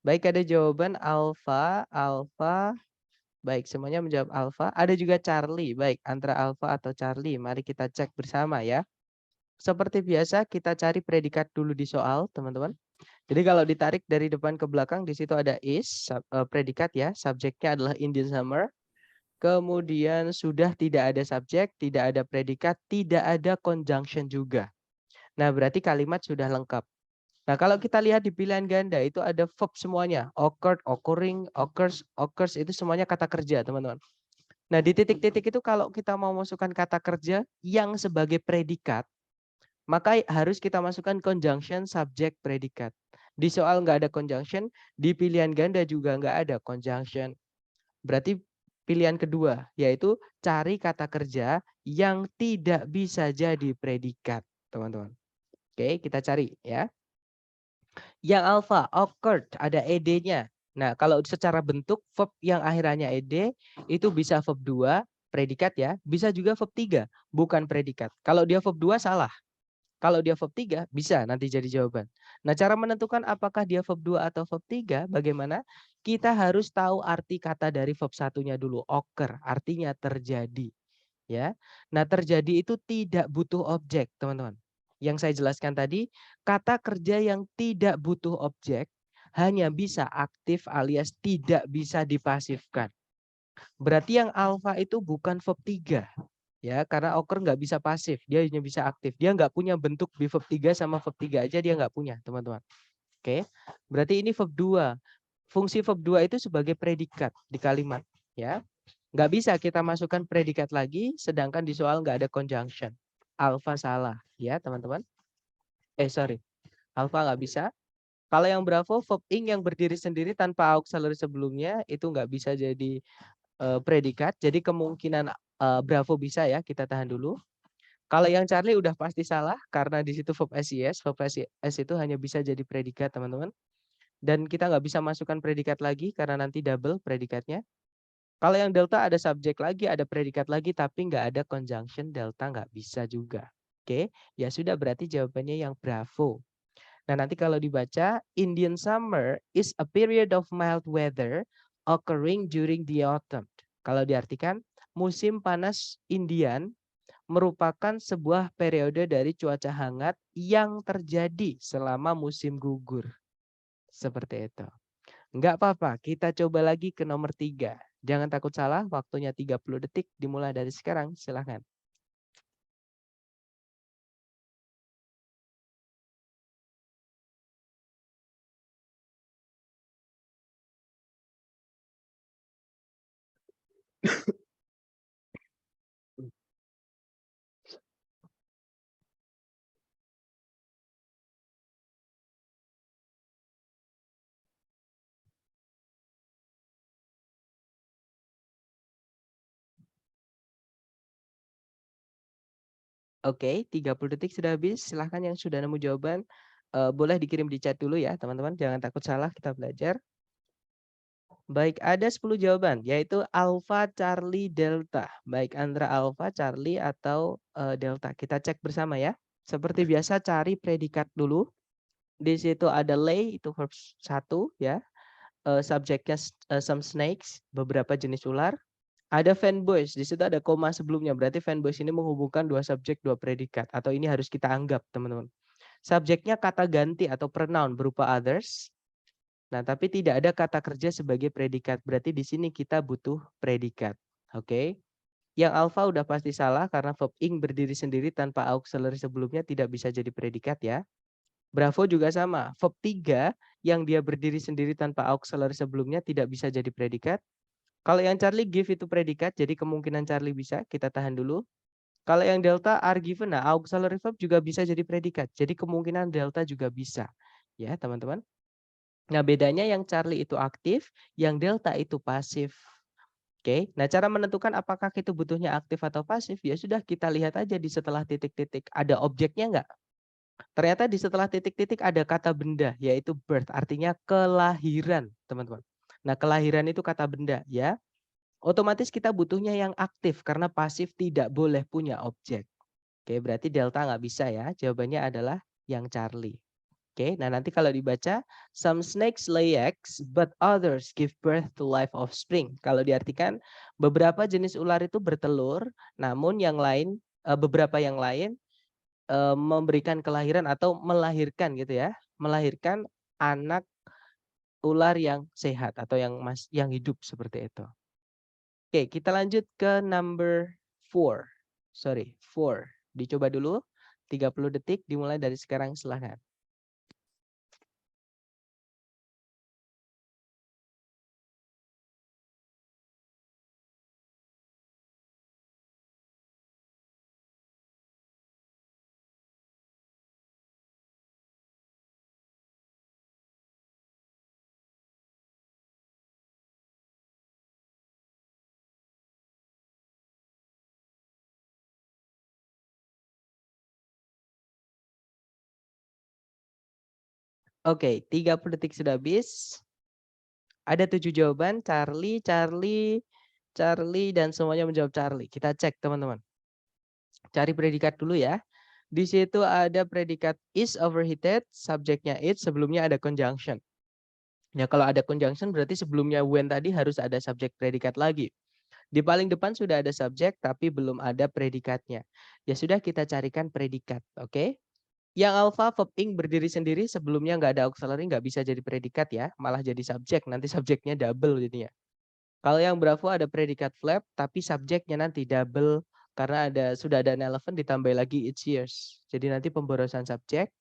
S1: Baik, ada jawaban alfa, alfa. Baik, semuanya menjawab alfa. Ada juga Charlie. Baik, antara alfa atau Charlie. Mari kita cek bersama ya. Seperti biasa, kita cari predikat dulu di soal, teman-teman. Jadi kalau ditarik dari depan ke belakang, di situ ada is, predikat ya. Subjeknya adalah Indian Summer. Kemudian sudah tidak ada subjek, tidak ada predikat, tidak ada conjunction juga. Nah, berarti kalimat sudah lengkap. Nah, kalau kita lihat di pilihan ganda itu ada verb semuanya. Occurred, occurring, occurs, occurs itu semuanya kata kerja, teman-teman. Nah, di titik-titik itu kalau kita mau masukkan kata kerja yang sebagai predikat, maka harus kita masukkan conjunction, subjek, predikat. Di soal nggak ada conjunction, di pilihan ganda juga nggak ada conjunction. Berarti pilihan kedua, yaitu cari kata kerja yang tidak bisa jadi predikat, teman-teman. Oke, kita cari ya. Yang alpha, occurred, ada ed-nya. Nah, kalau secara bentuk, verb yang akhirannya ed, itu bisa verb 2, predikat ya. Bisa juga verb 3, bukan predikat. Kalau dia verb 2, salah. Kalau dia verb 3, bisa nanti jadi jawaban. Nah, cara menentukan apakah dia verb 2 atau verb 3, bagaimana? Kita harus tahu arti kata dari verb satunya dulu. Occur, artinya terjadi. Ya. Nah, terjadi itu tidak butuh objek, teman-teman. Yang saya jelaskan tadi, kata kerja yang tidak butuh objek hanya bisa aktif alias tidak bisa dipasifkan. Berarti yang alfa itu bukan verb 3. Ya, karena occur nggak bisa pasif, dia hanya bisa aktif. Dia nggak punya bentuk di verb 3 sama verb 3 aja dia nggak punya, teman-teman. Oke. Berarti ini verb 2. Fungsi verb 2 itu sebagai predikat di kalimat, ya. Nggak bisa kita masukkan predikat lagi, sedangkan di soal nggak ada conjunction. Alfa salah, ya teman-teman. Sorry. Alfa nggak bisa. Kalau yang Bravo, verb ing yang berdiri sendiri tanpa auxiliary sebelumnya, itu nggak bisa jadi predikat. Jadi kemungkinan Bravo bisa ya, kita tahan dulu. Kalau yang Charlie udah pasti salah, karena di situ verb SIS. Verb SIS itu hanya bisa jadi predikat, teman-teman. Dan kita nggak bisa masukkan predikat lagi, karena nanti double predikatnya. Kalau yang delta ada subjek lagi, ada predikat lagi, tapi nggak ada conjunction, delta nggak bisa juga. Oke, ya sudah berarti jawabannya yang Bravo. Nah nanti kalau dibaca, Indian summer is a period of mild weather occurring during the autumn. Kalau diartikan, musim panas Indian merupakan sebuah periode dari cuaca hangat yang terjadi selama musim gugur. Seperti itu. Enggak apa-apa, kita coba lagi ke nomor 3. Jangan takut salah, waktunya 30 detik dimulai dari sekarang, silahkan. Oke, 30 detik sudah habis. Silahkan yang sudah nemu jawaban, boleh dikirim di chat dulu ya teman-teman. Jangan takut salah, kita belajar. Baik, ada 10 jawaban, yaitu Alpha, Charlie, Delta. Baik, antara Alpha, Charlie, atau Delta. Kita cek bersama ya. Seperti biasa, cari predikat dulu. Di situ ada lay, itu verb 1 ya. Subjeknya some snakes, beberapa jenis ular. Ada fanboys, di situ ada koma sebelumnya. Berarti fanboys ini menghubungkan dua subjek, dua predikat. Atau ini harus kita anggap, teman-teman. Subjeknya kata ganti atau pronoun berupa others. Nah, tapi tidak ada kata kerja sebagai predikat. Berarti di sini kita butuh predikat. Oke. Yang alpha udah pasti salah karena verb ing berdiri sendiri tanpa auxiliary sebelumnya tidak bisa jadi predikat ya. Bravo juga sama. Verb 3 yang dia berdiri sendiri tanpa auxiliary sebelumnya tidak bisa jadi predikat. Kalau yang Charlie give itu predikat, jadi kemungkinan Charlie bisa. Kita tahan dulu. Kalau yang delta are given, nah auxiliary verb juga bisa jadi predikat. Jadi kemungkinan delta juga bisa. Ya teman-teman. Nah bedanya yang Charlie itu aktif, yang delta itu pasif. Oke, nah cara menentukan apakah itu butuhnya aktif atau pasif, ya sudah kita lihat aja di setelah titik-titik. Ada objeknya nggak? Ternyata di setelah titik-titik ada kata benda, yaitu birth, artinya kelahiran, teman-teman. Nah kelahiran itu kata benda ya. Otomatis kita butuhnya yang aktif, karena pasif tidak boleh punya objek. Oke, berarti delta nggak bisa ya, jawabannya adalah yang Charlie. Oke, nah nanti kalau dibaca, some snakes lay eggs, but others give birth to live offspring. Kalau diartikan, beberapa jenis ular itu bertelur, namun yang lain, beberapa yang lain memberikan kelahiran atau melahirkan gitu ya, melahirkan anak ular yang sehat atau yang hidup seperti itu. Oke, kita lanjut ke number 4. Sorry, 4. Dicoba dulu, 30 detik dimulai dari sekarang, silahkan. Oke, 30 detik sudah habis. Ada 7 jawaban, Charlie, Charlie, Charlie, dan semuanya menjawab Charlie. Kita cek teman-teman. Cari predikat dulu ya. Di situ ada predikat is overheated, subjeknya it, sebelumnya ada conjunction. Ya kalau ada conjunction berarti sebelumnya when tadi harus ada subjek predikat lagi. Di paling depan sudah ada subjek tapi belum ada predikatnya. Ya sudah kita carikan predikat, oke? Yang alpha verb ing berdiri sendiri sebelumnya nggak ada auxiliary nggak bisa jadi predikat ya, malah jadi subjek, nanti subjeknya double jadinya. Kalau yang bravo ada predikat flap tapi subjeknya nanti double karena sudah ada an elephant ditambah lagi it's years. Jadi nanti pemborosan subjek.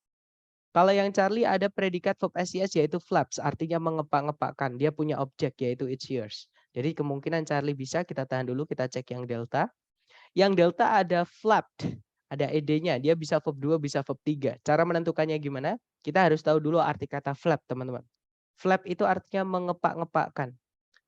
S1: Kalau yang Charlie ada predikat verb SES yaitu flaps, artinya mengepak-ngepakkan. Dia punya objek yaitu it's yours. Jadi kemungkinan Charlie bisa, kita tahan dulu, kita cek yang delta. Yang delta ada flapped, ada ed-nya. Dia bisa verb 2, bisa verb 3. Cara menentukannya gimana? Kita harus tahu dulu arti kata flap, teman-teman. Flap itu artinya mengepak-ngepakkan.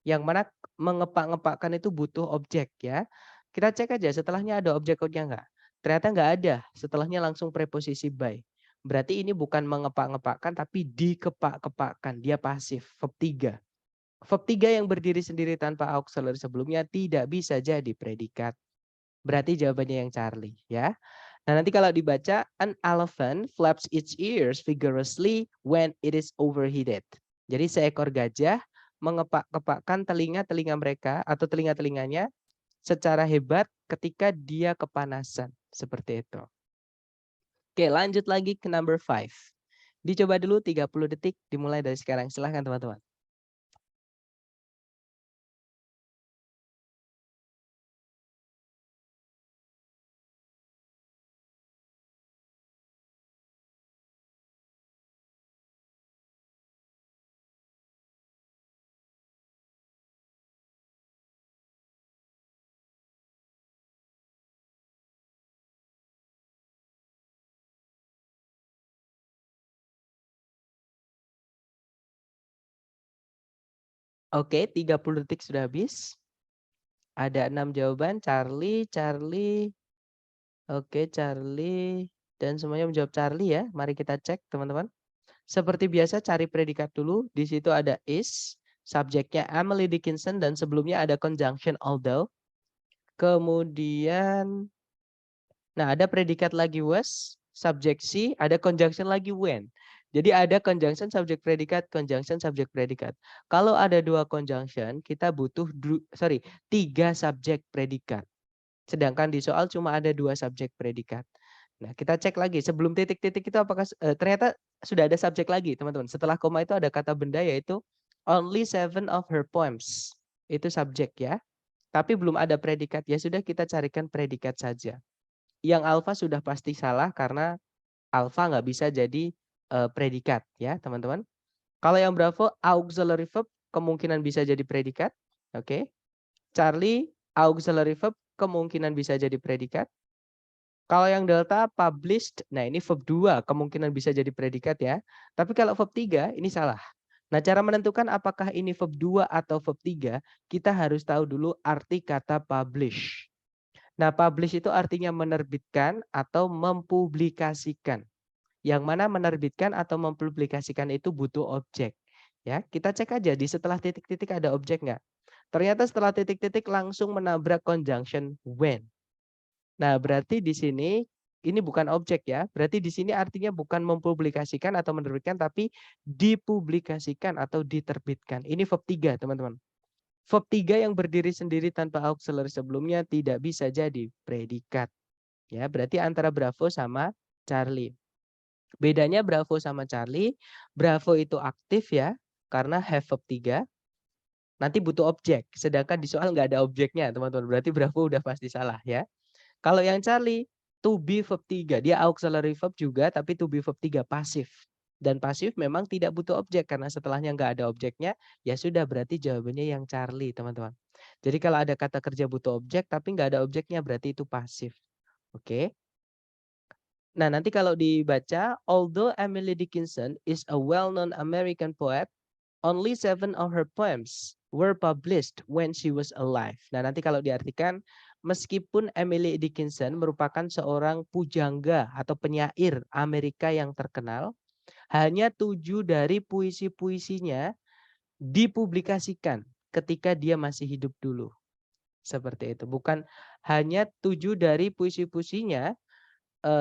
S1: Yang mana mengepak-ngepakkan itu butuh objek ya. Kita cek aja setelahnya ada objeknya enggak. Ternyata enggak ada, setelahnya langsung preposisi by. Berarti ini bukan mengepak-ngepakkan tapi dikepak-kepakkan, dia pasif, verb 3. Verb 3 yang berdiri sendiri tanpa auxiliary sebelumnya tidak bisa jadi predikat. Berarti jawabannya yang Charlie ya. Nah nanti kalau dibaca, an elephant flaps its ears vigorously when it is overheated. Jadi seekor gajah mengepak-kepakkan telinga-telinga mereka atau telinga-telinganya secara hebat ketika dia kepanasan. Seperti itu. Oke, lanjut lagi ke number 5. Dicoba dulu 30 detik dimulai dari sekarang. Silahkan teman-teman. Oke, 30 detik sudah habis. Ada 6 jawaban, Charlie, Charlie, Oke, Charlie dan semuanya menjawab Charlie ya. Mari kita cek, teman-teman. Seperti biasa cari predikat dulu. Di situ ada is, subjeknya Emily Dickinson dan sebelumnya ada conjunction although. Kemudian nah ada predikat lagi was, subjek si, ada conjunction lagi when. Jadi ada conjunction subjek predikat, conjunction subjek predikat. Kalau ada 2 conjunction, kita butuh 3 subjek predikat. Sedangkan di soal cuma ada 2 subjek predikat. Nah, kita cek lagi sebelum titik-titik itu apakah ternyata sudah ada subjek lagi, teman-teman. Setelah koma itu ada kata benda yaitu only 7 of her poems. Itu subjek ya. Tapi belum ada predikat. Ya sudah kita carikan predikat saja. Yang alfa sudah pasti salah karena alfa nggak bisa jadi predikat ya, teman-teman. Kalau yang bravo auxiliary verb kemungkinan bisa jadi predikat. Oke. Charlie auxiliary verb kemungkinan bisa jadi predikat. Kalau yang delta published, nah ini verb 2 kemungkinan bisa jadi predikat ya. Tapi kalau verb 3 ini salah. Nah, cara menentukan apakah ini verb 2 atau verb 3, kita harus tahu dulu arti kata publish. Nah, publish itu artinya menerbitkan atau mempublikasikan. Yang mana menerbitkan atau mempublikasikan itu butuh objek. Ya, kita cek aja di setelah titik-titik ada objek nggak? Ternyata setelah titik-titik langsung menabrak conjunction when. Nah, berarti di sini ini bukan objek ya. Berarti di sini artinya bukan mempublikasikan atau menerbitkan tapi dipublikasikan atau diterbitkan. Ini verb 3, teman-teman. Verb 3 yang berdiri sendiri tanpa auxiliary sebelumnya tidak bisa jadi predikat. Ya, berarti antara Bravo sama Charlie. Bedanya Bravo sama Charlie, Bravo itu aktif ya karena have verb 3. Nanti butuh objek, sedangkan di soal nggak ada objeknya, teman-teman. Berarti Bravo udah pasti salah ya. Kalau yang Charlie, to be verb 3. Dia auxiliary verb juga, tapi to be verb 3 pasif. Dan pasif memang tidak butuh objek, karena setelahnya nggak ada objeknya, ya sudah berarti jawabannya yang Charlie, teman-teman. Jadi kalau ada kata kerja butuh objek, tapi nggak ada objeknya, berarti itu pasif. Oke. Nah, nanti kalau dibaca, although Emily Dickinson is a well-known American poet, only 7 of her poems were published when she was alive. Nah, nanti kalau diartikan, meskipun Emily Dickinson merupakan seorang pujangga atau penyair Amerika yang terkenal, hanya 7 dari puisi-puisinya dipublikasikan ketika dia masih hidup dulu. Seperti itu. Bukan hanya 7 dari puisi-puisinya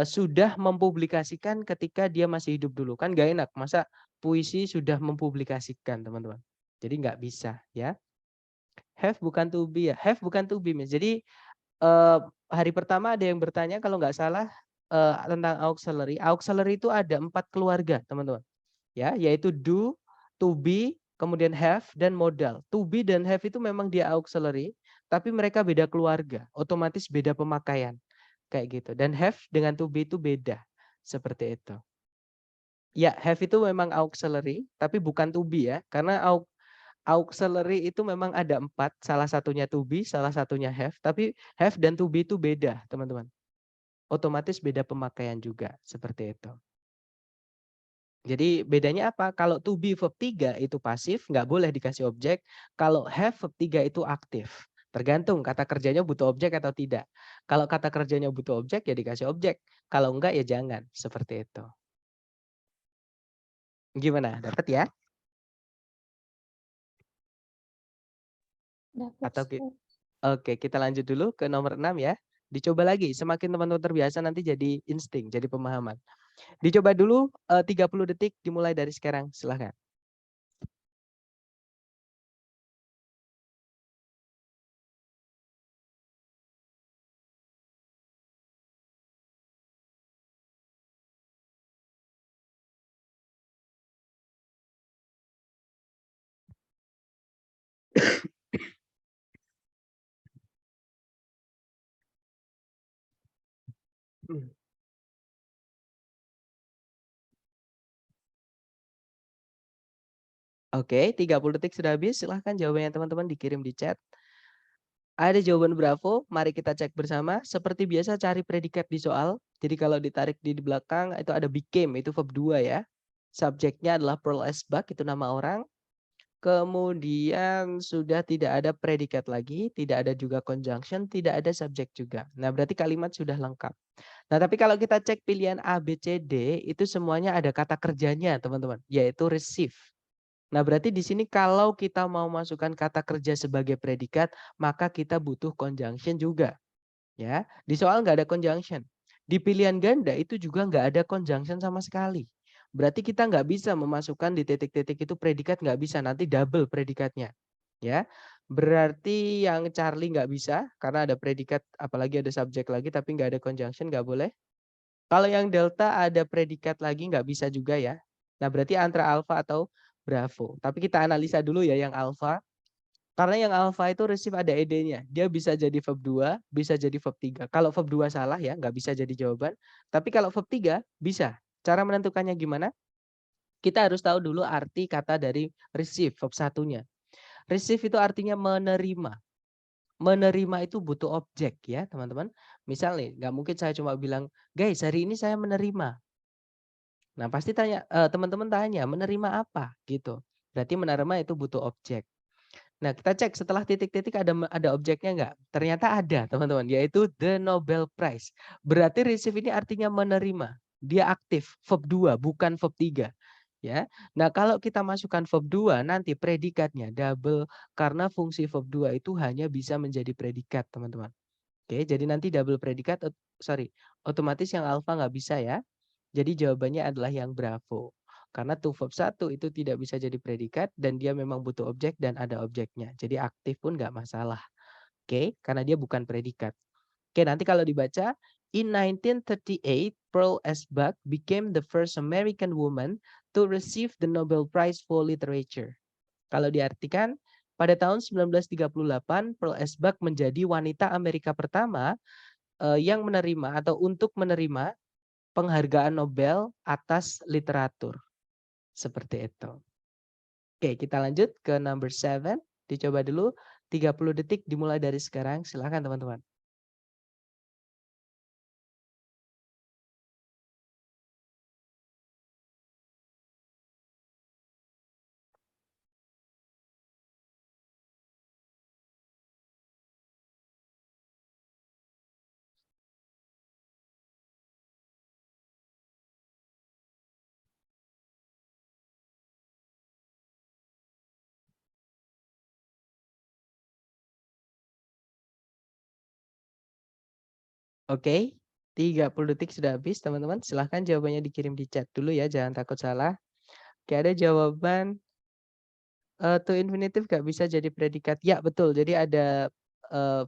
S1: sudah mempublikasikan ketika dia masih hidup dulu. Kan gak enak, masa puisi sudah mempublikasikan, teman-teman. Jadi nggak bisa ya. Have bukan to be ya. Have bukan to be. Jadi hari pertama ada yang bertanya kalau nggak salah tentang auxiliary. Auxiliary itu ada 4 keluarga, teman-teman. Ya, yaitu do, to be, kemudian have dan modal. To be dan have itu memang dia auxiliary, tapi mereka beda keluarga, otomatis beda pemakaian. Kayak gitu. Dan have dengan to be itu beda. Seperti itu. Ya, have itu memang auxiliary, tapi bukan to be ya. Karena auxiliary itu memang ada 4, salah satunya to be, salah satunya have. Tapi have dan to be itu beda, teman-teman. Otomatis beda pemakaian juga, seperti itu. Jadi bedanya apa? Kalau to be verb 3 itu pasif, nggak boleh dikasih objek. Kalau have verb 3 itu aktif. Tergantung kata kerjanya butuh objek atau tidak. Kalau kata kerjanya butuh objek ya dikasih objek. Kalau enggak ya jangan. Seperti itu. Gimana? Dapat ya?
S4: Dapat,
S1: Atau
S4: Sir.
S1: Oke, kita lanjut dulu ke nomor 6 ya. Dicoba lagi. Semakin teman-teman terbiasa nanti jadi insting, jadi pemahaman. Dicoba dulu 30 detik dimulai dari sekarang. Silahkan. Oke, 30 detik sudah habis. Silahkan jawabannya teman-teman dikirim di chat. Ada jawaban Bravo, mari kita cek bersama. Seperti biasa cari predikat di soal. Jadi kalau ditarik di belakang itu ada became, itu verb 2 ya. Subjeknya adalah Pearl S. Buck, itu nama orang. kemudian sudah tidak ada predikat lagi, tidak ada juga conjunction, tidak ada subjek juga. Nah, berarti kalimat sudah lengkap. Nah, tapi kalau kita cek pilihan A, B, C, D, itu semuanya ada kata kerjanya, teman-teman, yaitu receive. Nah, berarti di sini kalau kita mau masukkan kata kerja sebagai predikat, maka kita butuh conjunction juga. Ya, di soal nggak ada conjunction. Di pilihan ganda itu juga nggak ada conjunction sama sekali. Berarti kita nggak bisa memasukkan di titik-titik itu predikat, nggak bisa, nanti double predikatnya. Ya, berarti yang Charlie nggak bisa karena ada predikat, apalagi ada subjek lagi tapi nggak ada conjunction, nggak boleh. Kalau yang delta ada predikat lagi nggak bisa juga ya. Nah, berarti antara alfa atau bravo. Tapi kita analisa dulu ya yang alfa. Karena yang alfa itu receive ada ed-nya. Dia bisa jadi verb 2, bisa jadi verb 3. Kalau verb 2 salah ya, nggak bisa jadi jawaban. Tapi kalau verb 3 bisa. Cara menentukannya gimana? Kita harus tahu dulu arti kata dari receive, verb satunya. Receive itu artinya menerima. Menerima itu butuh objek ya teman-teman. Misal nih, nggak mungkin saya cuma bilang, guys hari ini saya menerima. Nah pasti teman-teman tanya, menerima apa gitu. Berarti menerima itu butuh objek. Nah, kita cek setelah titik-titik ada objeknya nggak? Ternyata ada, teman-teman, yaitu the Nobel Prize. Berarti receive ini artinya menerima. Dia aktif, verb 2, bukan verb 3. Ya. Nah, kalau kita masukkan verb 2, nanti predikatnya double karena fungsi verb 2 itu hanya bisa menjadi predikat, teman-teman. Oke, jadi nanti double predikat, otomatis yang alfa nggak bisa ya. Jadi jawabannya adalah yang bravo. Karena to verb 1 itu tidak bisa jadi predikat dan dia memang butuh objek dan ada objeknya. Jadi aktif pun nggak masalah. Oke, karena dia bukan predikat. Oke, nanti kalau dibaca, in 1938, Pearl S. Buck became the first American woman to receive the Nobel Prize for Literature. Kalau diartikan, pada tahun 1938, Pearl S. Buck menjadi wanita Amerika pertama yang menerima atau untuk menerima penghargaan Nobel atas literatur. Seperti itu. Oke, kita lanjut ke number 7. Dicoba dulu 30 detik dimulai dari sekarang. Silakan teman-teman. Oke, 30 detik sudah habis teman-teman. Silahkan jawabannya dikirim di chat dulu ya, jangan takut salah. Oke, ada jawaban to infinitive gak bisa jadi predikat. Ya betul, jadi ada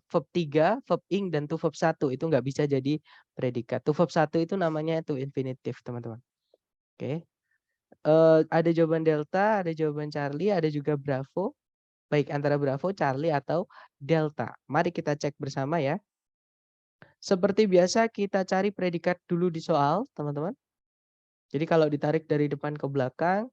S1: verb 3, verb ing, dan to verb 1 itu nggak bisa jadi predikat. To verb 1 itu namanya to infinitive teman-teman. Oke, ada jawaban delta, ada jawaban Charlie, ada juga bravo. Baik antara bravo, Charlie, atau delta. Mari kita cek bersama ya. Seperti biasa kita cari predikat dulu di soal, teman-teman. Jadi kalau ditarik dari depan ke belakang,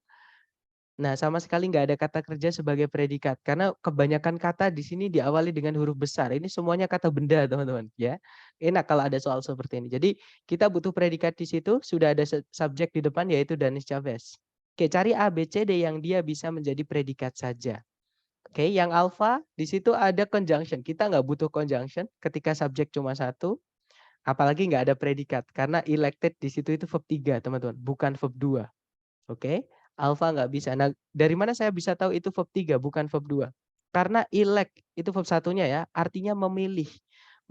S1: nah sama sekali nggak ada kata kerja sebagai predikat. Karena kebanyakan kata di sini diawali dengan huruf besar. Ini semuanya kata benda, teman-teman. Ya, enak kalau ada soal seperti ini. Jadi kita butuh predikat di situ, sudah ada subjek di depan yaitu Danis Chavez. Oke, cari A, B, C, D yang dia bisa menjadi predikat saja. Oke, yang alpha di situ ada conjunction. Kita nggak butuh conjunction ketika subjek cuma satu, apalagi nggak ada predikat karena elected di situ itu verb 3, teman-teman, bukan verb 2. Oke, alpha nggak bisa. Nah, dari mana saya bisa tahu itu verb 3 bukan verb 2? Karena elect itu verb satunya ya, artinya memilih.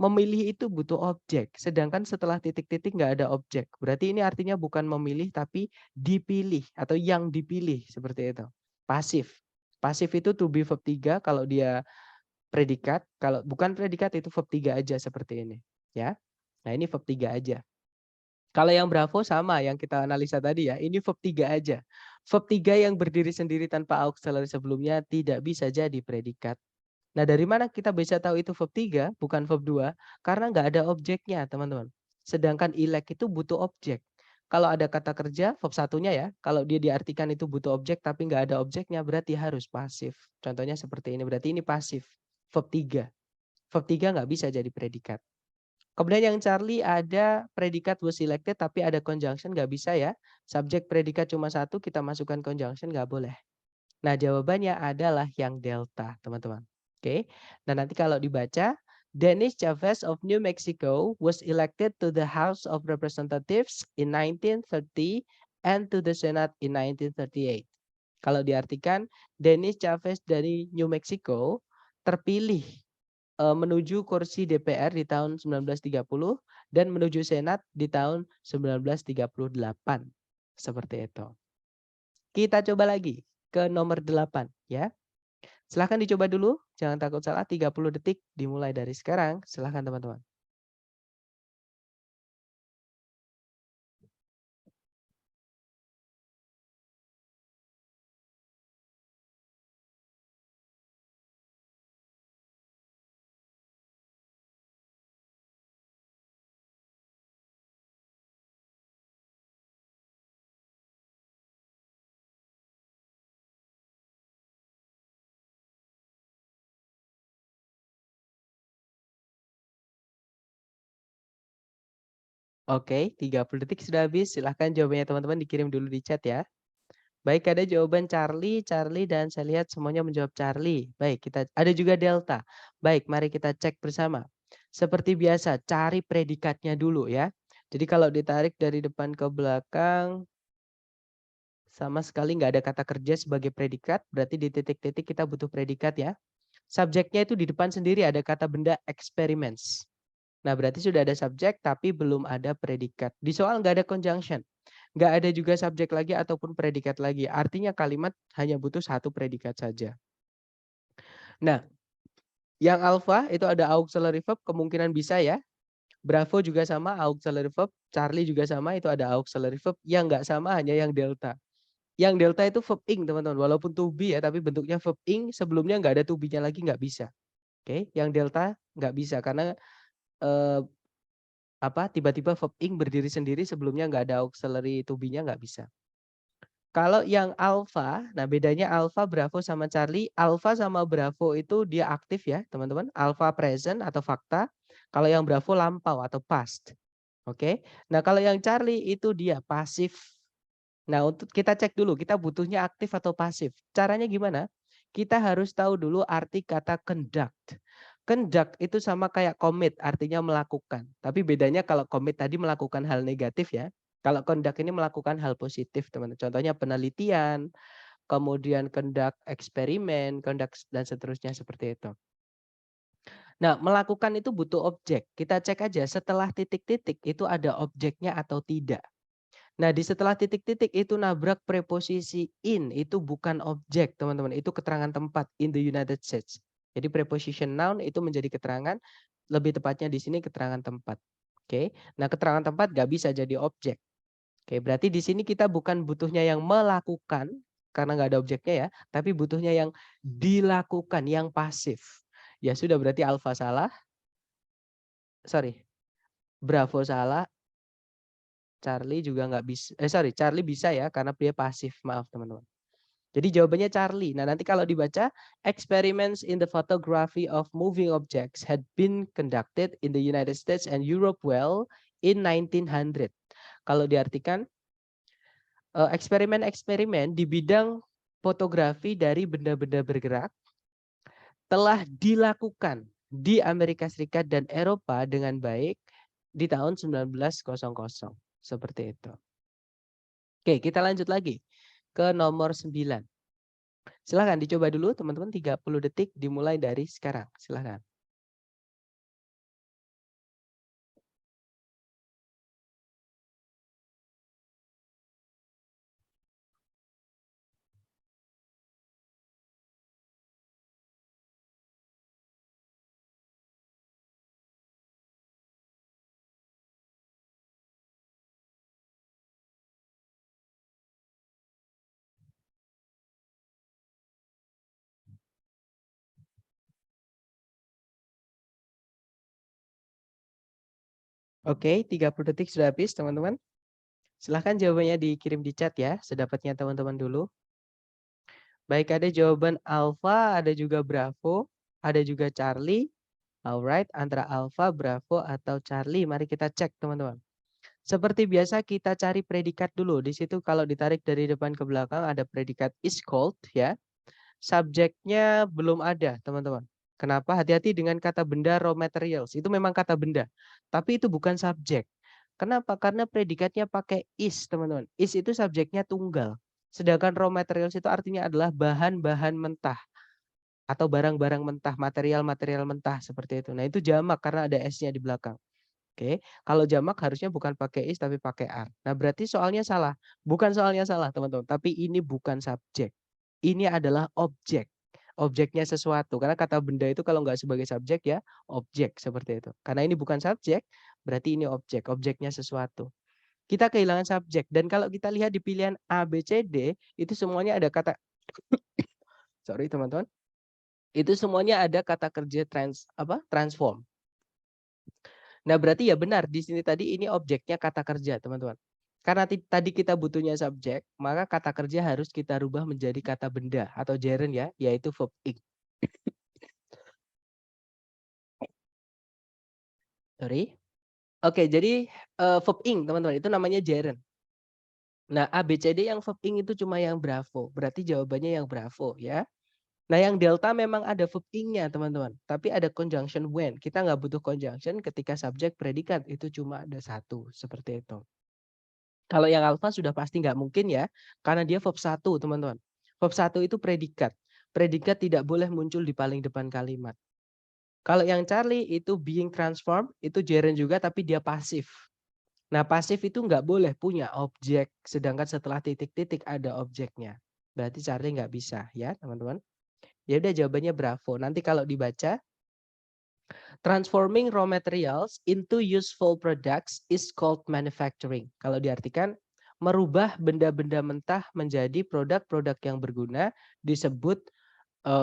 S1: Memilih itu butuh objek, sedangkan setelah titik-titik nggak ada objek. Berarti ini artinya bukan memilih tapi dipilih atau yang dipilih seperti itu. Pasif. Pasif itu to be verb 3 kalau dia predikat, kalau bukan predikat itu verb 3 aja seperti ini, ya. Nah, ini verb 3 aja. Kalau yang bravo sama yang kita analisa tadi ya, ini verb 3 aja. Verb 3 yang berdiri sendiri tanpa auxiliary sebelumnya tidak bisa jadi predikat. Nah, dari mana kita bisa tahu itu verb 3 bukan verb 2? Karena nggak ada objeknya, teman-teman. Sedangkan elect itu butuh objek. Kalau ada kata kerja, verb satunya ya, kalau dia diartikan itu butuh objek tapi nggak ada objeknya, berarti harus pasif. Contohnya seperti ini, berarti ini pasif. Verb 3. Verb 3 nggak bisa jadi predikat. Kemudian yang Charlie ada predikat was selected tapi ada conjunction, nggak bisa ya. Subjek predikat cuma satu, kita masukkan conjunction, nggak boleh. Nah, jawabannya adalah yang delta, teman-teman. Oke. Nah, nanti kalau dibaca, Dennis Chavez of New Mexico was elected to the House of Representatives in 1930 and to the Senate in 1938. Kalau diartikan, Dennis Chavez dari New Mexico terpilih menuju kursi DPR di tahun 1930 dan menuju Senat di tahun 1938. Seperti itu. Kita coba lagi ke nomor 8 ya. Silahkan dicoba dulu, jangan takut salah, 30 detik dimulai dari sekarang. Silahkan teman-teman. Oke, 30 detik sudah habis. Silahkan jawabannya teman-teman dikirim dulu di chat ya. Baik, ada jawaban Charlie, dan saya lihat semuanya menjawab Charlie. Baik, kita ada juga Delta. Baik, mari kita cek bersama. Seperti biasa, cari predikatnya dulu ya. Jadi kalau ditarik dari depan ke belakang, sama sekali nggak ada kata kerja sebagai predikat, berarti di titik-titik kita butuh predikat ya. Subjeknya itu di depan sendiri ada kata benda experiments. Nah, berarti sudah ada subjek tapi belum ada predikat. Di soal nggak ada conjunction. Nggak ada juga subjek lagi ataupun predikat lagi. Artinya kalimat hanya butuh satu predikat saja. Nah, yang alpha itu ada auxiliary verb, kemungkinan bisa ya. Bravo juga sama, auxiliary verb. Charlie juga sama, itu ada auxiliary verb. Yang nggak sama hanya yang delta. Yang delta itu verb ing, teman-teman. Walaupun to be ya, tapi bentuknya verb ing. Sebelumnya nggak ada to be-nya lagi, nggak bisa. Oke, yang delta nggak bisa karena tiba-tiba verb ing berdiri sendiri, sebelumnya nggak ada auxiliary to be-nya, nggak bisa. Kalau yang alpha, nah bedanya alpha, bravo sama Charlie. Alpha sama bravo itu dia aktif ya teman-teman. Alpha present atau fakta. Kalau yang bravo lampau atau past. Oke. Nah kalau yang Charlie itu dia pasif. Nah untuk kita cek dulu kita butuhnya aktif atau pasif. Caranya gimana? Kita harus tahu dulu arti kata conduct. Conduct itu sama kayak commit, artinya melakukan. Tapi bedanya kalau commit tadi melakukan hal negatif ya. Kalau conduct ini melakukan hal positif, teman-teman. Contohnya penelitian, kemudian conduct eksperimen, conduct dan seterusnya seperti itu. Nah, melakukan itu butuh objek. Kita cek aja setelah titik-titik itu ada objeknya atau tidak. Nah, di setelah titik-titik itu nabrak preposisi in, itu bukan objek, teman-teman. Itu keterangan tempat in the United States. Jadi preposition noun itu menjadi keterangan, lebih tepatnya di sini keterangan tempat. Oke. Nah, keterangan tempat nggak bisa jadi objek. Oke, berarti di sini kita bukan butuhnya yang melakukan karena nggak ada objeknya ya, tapi butuhnya yang dilakukan, yang pasif. Ya sudah, berarti alfa salah. Sorry, bravo salah. Charlie juga nggak bisa. Charlie bisa ya karena dia pasif. Maaf teman-teman. Jadi jawabannya Charlie. Nah nanti kalau dibaca, experiments in the photography of moving objects had been conducted in the United States and Europe well in 1900. Kalau diartikan, eksperimen-eksperimen di bidang fotografi dari benda-benda bergerak telah dilakukan di Amerika Serikat dan Eropa dengan baik di tahun 1900. Seperti itu. Oke, kita lanjut lagi ke nomor 9. Silahkan dicoba dulu teman-teman, 30 detik dimulai dari sekarang. Silahkan. Oke, 30 detik sudah habis teman-teman. Silahkan jawabannya dikirim di chat ya, sedapatnya teman-teman dulu. Baik, ada jawaban Alpha, ada juga Bravo, ada juga Charlie. Alright, antara Alpha, Bravo, atau Charlie. Mari kita cek teman-teman. Seperti biasa kita cari predikat dulu. Di situ kalau ditarik dari depan ke belakang ada predikat is called ya. subjeknya belum ada, teman-teman. Kenapa? Hati-hati dengan kata benda raw materials. Itu memang kata benda, tapi itu bukan subjek. Kenapa? Karena predikatnya pakai is, teman-teman. Is itu subjeknya tunggal. Sedangkan raw materials itu artinya adalah bahan-bahan mentah atau barang-barang mentah, material-material mentah seperti itu. Nah, itu jamak karena ada s-nya di belakang. Oke, kalau jamak harusnya bukan pakai is tapi pakai are. Nah, berarti soalnya salah. Bukan soalnya salah, teman-teman, tapi ini bukan subjek. Ini adalah objek. Objeknya sesuatu. Karena kata benda itu kalau nggak sebagai subjek ya objek seperti itu. Karena ini bukan subjek, berarti ini objek. Objeknya sesuatu. Kita kehilangan subjek. Dan kalau kita lihat di pilihan A, B, C, D, itu semuanya ada kata sorry teman-teman. Itu semuanya ada kata kerja transform. Nah, berarti ya benar di sini tadi ini objeknya kata kerja, teman-teman. Karena tadi kita butuhnya subjek, maka kata kerja harus kita rubah menjadi kata benda atau gerund ya, yaitu verb ing. Sorry. Oke, jadi verb ing, teman-teman, itu namanya gerund. Nah, A, B, C, D yang verb ing itu cuma yang bravo. Berarti jawabannya yang bravo ya. Nah, yang delta memang ada verb ing-nya, teman-teman. Tapi ada conjunction when. Kita nggak butuh conjunction ketika subjek predikat. Itu cuma ada satu. Seperti itu. Kalau yang alfa sudah pasti nggak mungkin ya. Karena dia verb 1, teman-teman. Verb 1 itu predikat. Predikat tidak boleh muncul di paling depan kalimat. Kalau yang Charlie itu being transformed. Itu gerund juga tapi dia pasif. Nah, pasif itu nggak boleh punya objek. Sedangkan setelah titik-titik ada objeknya. Berarti Charlie nggak bisa ya, teman-teman. Ya udah jawabannya bravo. Nanti kalau dibaca, transforming raw materials into useful products is called manufacturing. Kalau diartikan, merubah benda-benda mentah menjadi produk-produk yang berguna disebut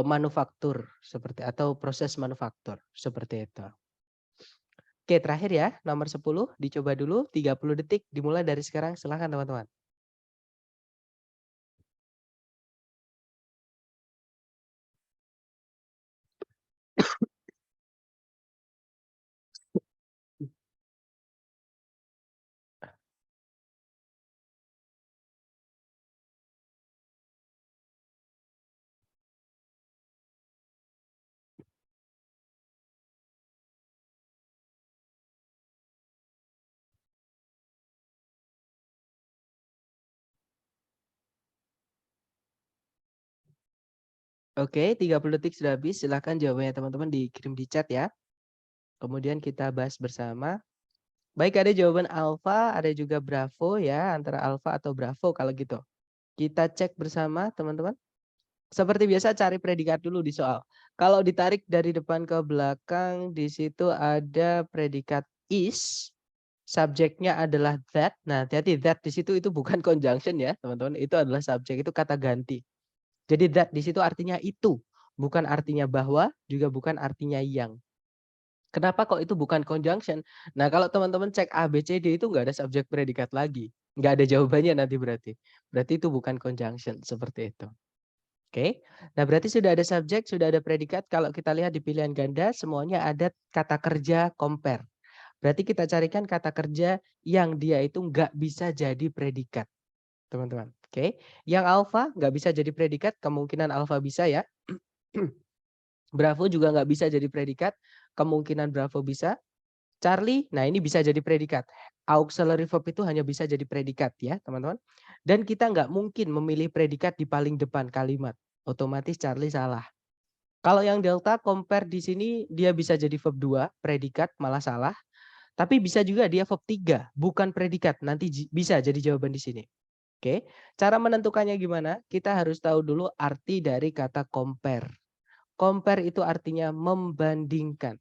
S1: manufaktur seperti atau proses manufaktur seperti itu. Oke, terakhir ya, nomor 10 dicoba dulu 30 detik dimulai dari sekarang. Silakan teman-teman. Oke, 30 detik sudah habis. Silakan jawabannya teman-teman dikirim di chat ya. Kemudian kita bahas bersama. Baik, ada jawaban alfa, ada juga bravo ya, antara alfa atau bravo kalau gitu. Kita cek bersama teman-teman. Seperti biasa cari predikat dulu di soal. Kalau ditarik dari depan ke belakang, di situ ada predikat is, subjeknya adalah that. Nah, hati-hati that di situ itu bukan conjunction ya, teman-teman. Itu adalah subjek, itu kata ganti. Jadi that di situ artinya itu, bukan artinya bahwa, juga bukan artinya yang. Kenapa kok itu bukan conjunction? Nah, kalau teman-teman cek A, B, C, D itu nggak ada subjek predikat lagi. Nggak ada jawabannya nanti berarti. Berarti itu bukan conjunction, seperti itu. Oke. Nah, berarti sudah ada subjek, sudah ada predikat. Kalau kita lihat di pilihan ganda, semuanya ada kata kerja compare. Berarti kita carikan kata kerja yang dia itu nggak bisa jadi predikat. Teman-teman. Oke. Yang alfa nggak bisa jadi predikat, kemungkinan alfa bisa ya. Bravo juga nggak bisa jadi predikat, kemungkinan bravo bisa. Charlie, nah ini bisa jadi predikat. Auxiliary verb itu hanya bisa jadi predikat ya teman-teman. Dan kita nggak mungkin memilih predikat di paling depan kalimat. Otomatis Charlie salah. Kalau yang delta compare di sini dia bisa jadi verb 2, predikat malah salah. Tapi bisa juga dia verb 3, bukan predikat. Nanti bisa jadi jawaban di sini. Oke, cara menentukannya gimana? Kita harus tahu dulu arti dari kata compare. Compare itu artinya membandingkan.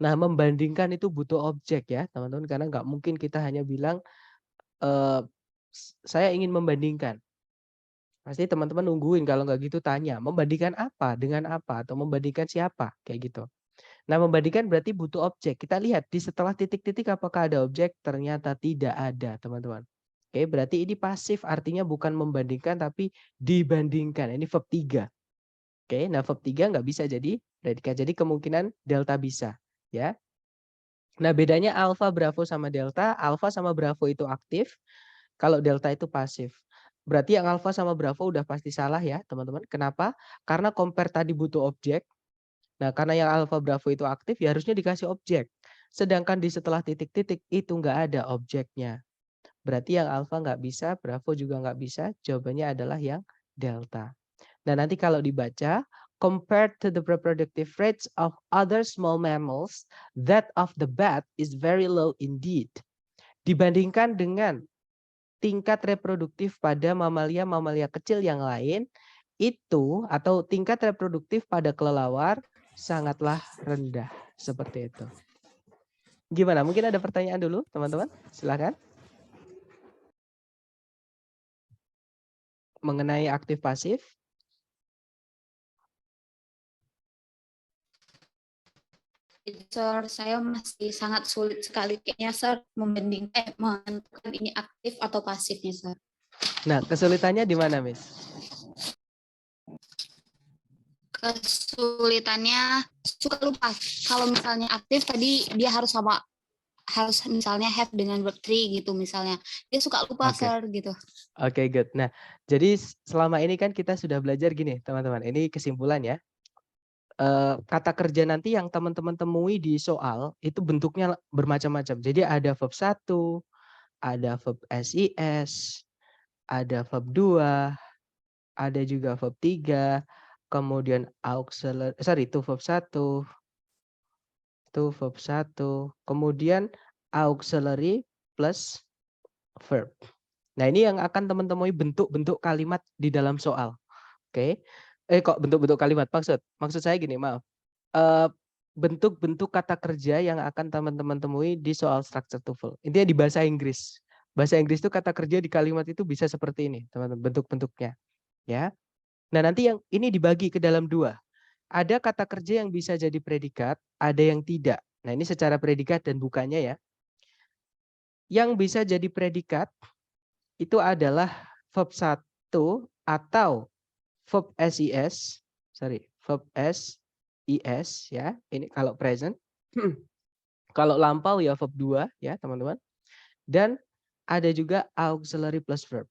S1: Nah, membandingkan itu butuh objek ya, teman-teman. Karena nggak mungkin kita hanya bilang, saya ingin membandingkan. Pasti teman-teman nungguin kalau nggak gitu tanya, membandingkan apa dengan apa atau membandingkan siapa, kayak gitu. Nah, membandingkan berarti butuh objek. Kita lihat di setelah titik-titik apakah ada objek, ternyata tidak ada, teman-teman. Oke, berarti ini pasif artinya bukan membandingkan tapi dibandingkan. Ini verb 3. Oke, nah verb 3 nggak bisa jadi predikat. Jadi kemungkinan delta bisa, ya. Nah, bedanya alfa, bravo sama delta. Alfa sama bravo itu aktif, kalau delta itu pasif. Berarti yang alpha sama bravo udah pasti salah ya, teman-teman. Kenapa? Karena compare tadi butuh objek. Nah, karena yang alpha bravo itu aktif, ya harusnya dikasih objek. Sedangkan di setelah titik-titik itu nggak ada objeknya. Berarti yang alpha nggak bisa, bravo juga nggak bisa. Jawabannya adalah yang delta. Nah, nanti kalau dibaca, compared to the reproductive rates of other small mammals, that of the bat is very low indeed. Dibandingkan dengan tingkat reproduktif pada mamalia-mamalia kecil yang lain, itu atau tingkat reproduktif pada kelelawar sangatlah rendah. Seperti itu. Gimana? Mungkin ada pertanyaan dulu, teman-teman? Silakan. Mengenai aktif pasif.
S3: Sir, saya masih sangat sulit sekali kayaknya, Sir, menentukan ini aktif atau pasifnya, Sir.
S1: Nah, kesulitannya di mana, Miss?
S3: Kesulitannya suka lupa. Kalau misalnya aktif tadi dia harus misalnya have dengan verb 3 gitu misalnya. Dia suka lupa,
S1: Oke.
S3: Sir, gitu.
S1: Oke, good. Nah, jadi selama ini kan kita sudah belajar gini, teman-teman. Ini kesimpulan ya. Kata kerja nanti yang teman-teman temui di soal itu bentuknya bermacam-macam. Jadi ada verb 1, ada verb SIS, ada verb 2, ada juga verb 3, kemudian auxiliary, itu verb 1, itu verb 1, kemudian auxiliary plus verb. Nah, ini yang akan teman temui bentuk-bentuk kalimat di dalam soal. Oke. Kok bentuk-bentuk kalimat? Maksud saya gini, maaf. Bentuk-bentuk kata kerja yang akan teman-teman temui di soal structure TOEFL. Intinya di bahasa Inggris. Bahasa Inggris itu kata kerja di kalimat itu bisa seperti ini, teman-teman, bentuk-bentuknya. Ya. Nah, nanti yang ini dibagi ke dalam 2. Ada kata kerja yang bisa jadi predikat, ada yang tidak. Nah, ini secara predikat dan bukannya ya. Yang bisa jadi predikat itu adalah verb 1 atau verb SIS, verb SIS ya. Ini kalau present. Kalau lampau ya verb 2 ya, teman-teman. Dan ada juga auxiliary plus verb.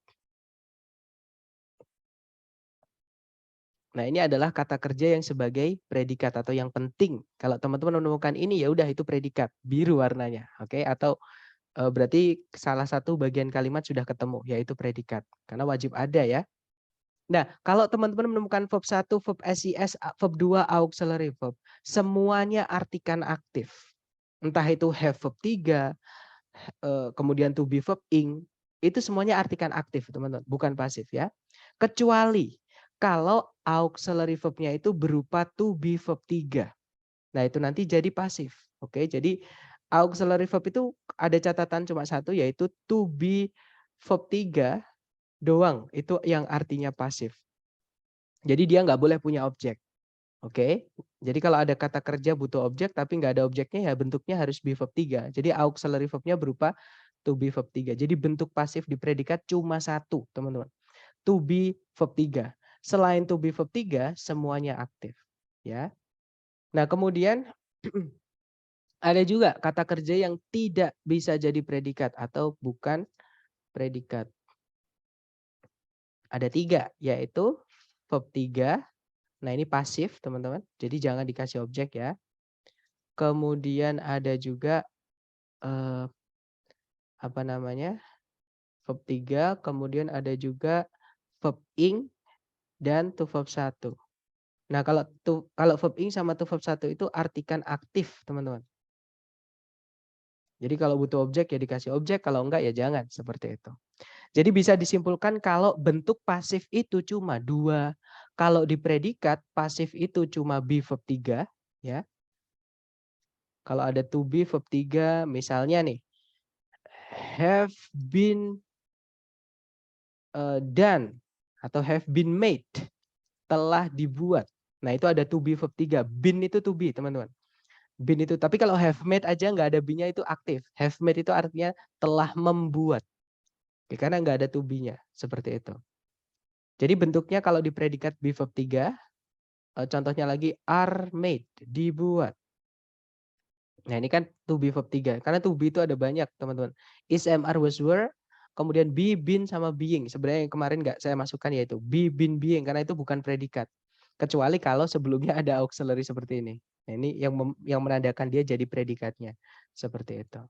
S1: Nah, ini adalah kata kerja yang sebagai predikat atau yang penting. Kalau teman-teman menemukan ini ya udah itu predikat, biru warnanya, oke? Atau berarti salah satu bagian kalimat sudah ketemu, yaitu predikat. Karena wajib ada ya. Nah, kalau teman-teman menemukan verb 1, verb SIS, verb 2, auxiliary verb, semuanya artikan aktif. Entah itu have verb 3, kemudian to be verb ing, itu semuanya artikan aktif, teman-teman, bukan pasif ya. Kecuali kalau auxiliary verbnya itu berupa to be verb 3. Nah, itu nanti jadi pasif. Oke, jadi auxiliary verb itu ada catatan cuma satu, yaitu to be verb 3 doang. Itu yang artinya pasif. Jadi dia nggak boleh punya objek. Oke, jadi kalau ada kata kerja butuh objek tapi nggak ada objeknya ya bentuknya harus be verb 3. Jadi auxiliary verbnya berupa to be verb 3. Jadi bentuk pasif di predikat cuma satu, teman-teman. To be verb 3. Selain to be verb 3, semuanya aktif. Ya. Nah, kemudian ada juga kata kerja yang tidak bisa jadi predikat atau bukan predikat. Ada 3, yaitu verb 3. Nah, ini pasif, teman-teman. Jadi jangan dikasih objek ya. Kemudian ada juga verb 3, kemudian ada juga verb ing dan to verb 1. Nah, kalau verb ing sama to verb 1 itu artikan aktif, teman-teman. Jadi kalau butuh objek ya dikasih objek, kalau enggak ya jangan, seperti itu. Jadi bisa disimpulkan kalau bentuk pasif itu cuma 2. Kalau di predikat pasif itu cuma be verb 3 ya. Kalau ada to be verb 3 misalnya nih have been done atau have been made, telah dibuat. Nah, itu ada to be verb 3. Been itu to be, teman-teman. Been itu, tapi kalau have made aja nggak ada be-nya itu aktif. Have made itu artinya telah membuat. Oke, karena nggak ada to be-nya, seperti itu. Jadi bentuknya kalau di predikat be verb 3, contohnya lagi are made, dibuat. Nah, ini kan to be verb 3. Karena to be itu ada banyak, teman-teman. Is, am, are, was, were, Kemudian be, been, sama being. Sebenarnya yang kemarin nggak saya masukkan yaitu be, been, being karena itu bukan predikat. Kecuali kalau sebelumnya ada auxiliary seperti ini. Nah, ini yang menandakan dia jadi predikatnya. Seperti itu.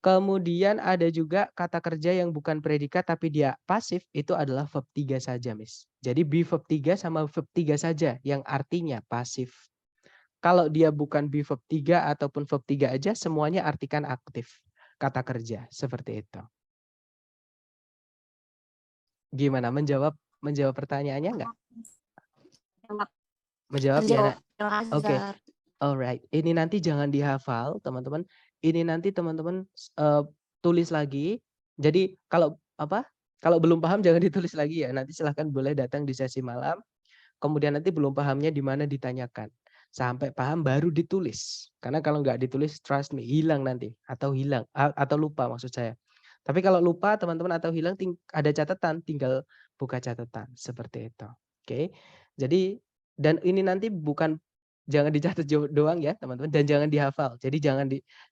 S1: Kemudian ada juga kata kerja yang bukan predikat tapi dia pasif, itu adalah verb 3 saja, Miss. Jadi be verb 3 sama verb 3 saja yang artinya pasif. Kalau dia bukan be verb 3 ataupun verb 3 aja, semuanya artikan aktif. Kata kerja, seperti itu. Gimana menjawab pertanyaannya enggak? Menjawab ya,
S3: Terjawab.
S1: Nak?
S3: Terima kasih,
S1: Oke.
S3: Sir.
S1: Alright. Ini nanti jangan dihafal, teman-teman. Ini nanti teman-teman tulis lagi. Jadi kalau kalau belum paham jangan ditulis lagi ya. Nanti silahkan boleh datang di sesi malam. Kemudian nanti belum pahamnya di mana ditanyakan. Sampai paham baru ditulis. Karena kalau nggak ditulis, trust me, hilang nanti. Atau hilang. Atau lupa maksud saya. Tapi kalau lupa teman-teman atau hilang, ada catatan, tinggal buka catatan. Seperti itu. Oke. Jadi, dan ini nanti jangan dicatat doang ya teman-teman, dan jangan dihafal. Jadi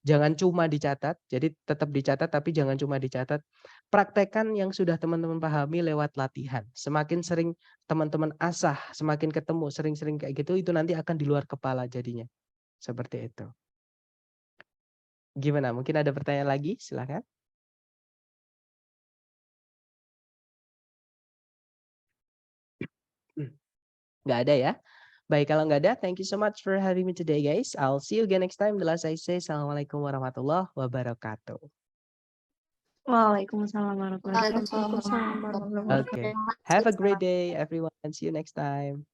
S1: jangan cuma dicatat. Jadi tetap dicatat tapi jangan cuma dicatat. Praktekkan yang sudah teman-teman pahami lewat latihan. Semakin sering teman-teman asah, semakin ketemu sering-sering kayak gitu, itu nanti akan di luar kepala jadinya. Seperti itu. Gimana? Mungkin ada pertanyaan lagi? Silakan. Nggak ada ya? Baik, kalau nggak ada, thank you so much for having me today, guys. I'll see you again next time. The last I say, Assalamualaikum warahmatullahi wabarakatuh.
S2: Waalaikumsalam warahmatullahi
S3: Waalaikumsalam
S2: wabarakatuh.
S1: Okay. Have a great day, everyone. See you next time.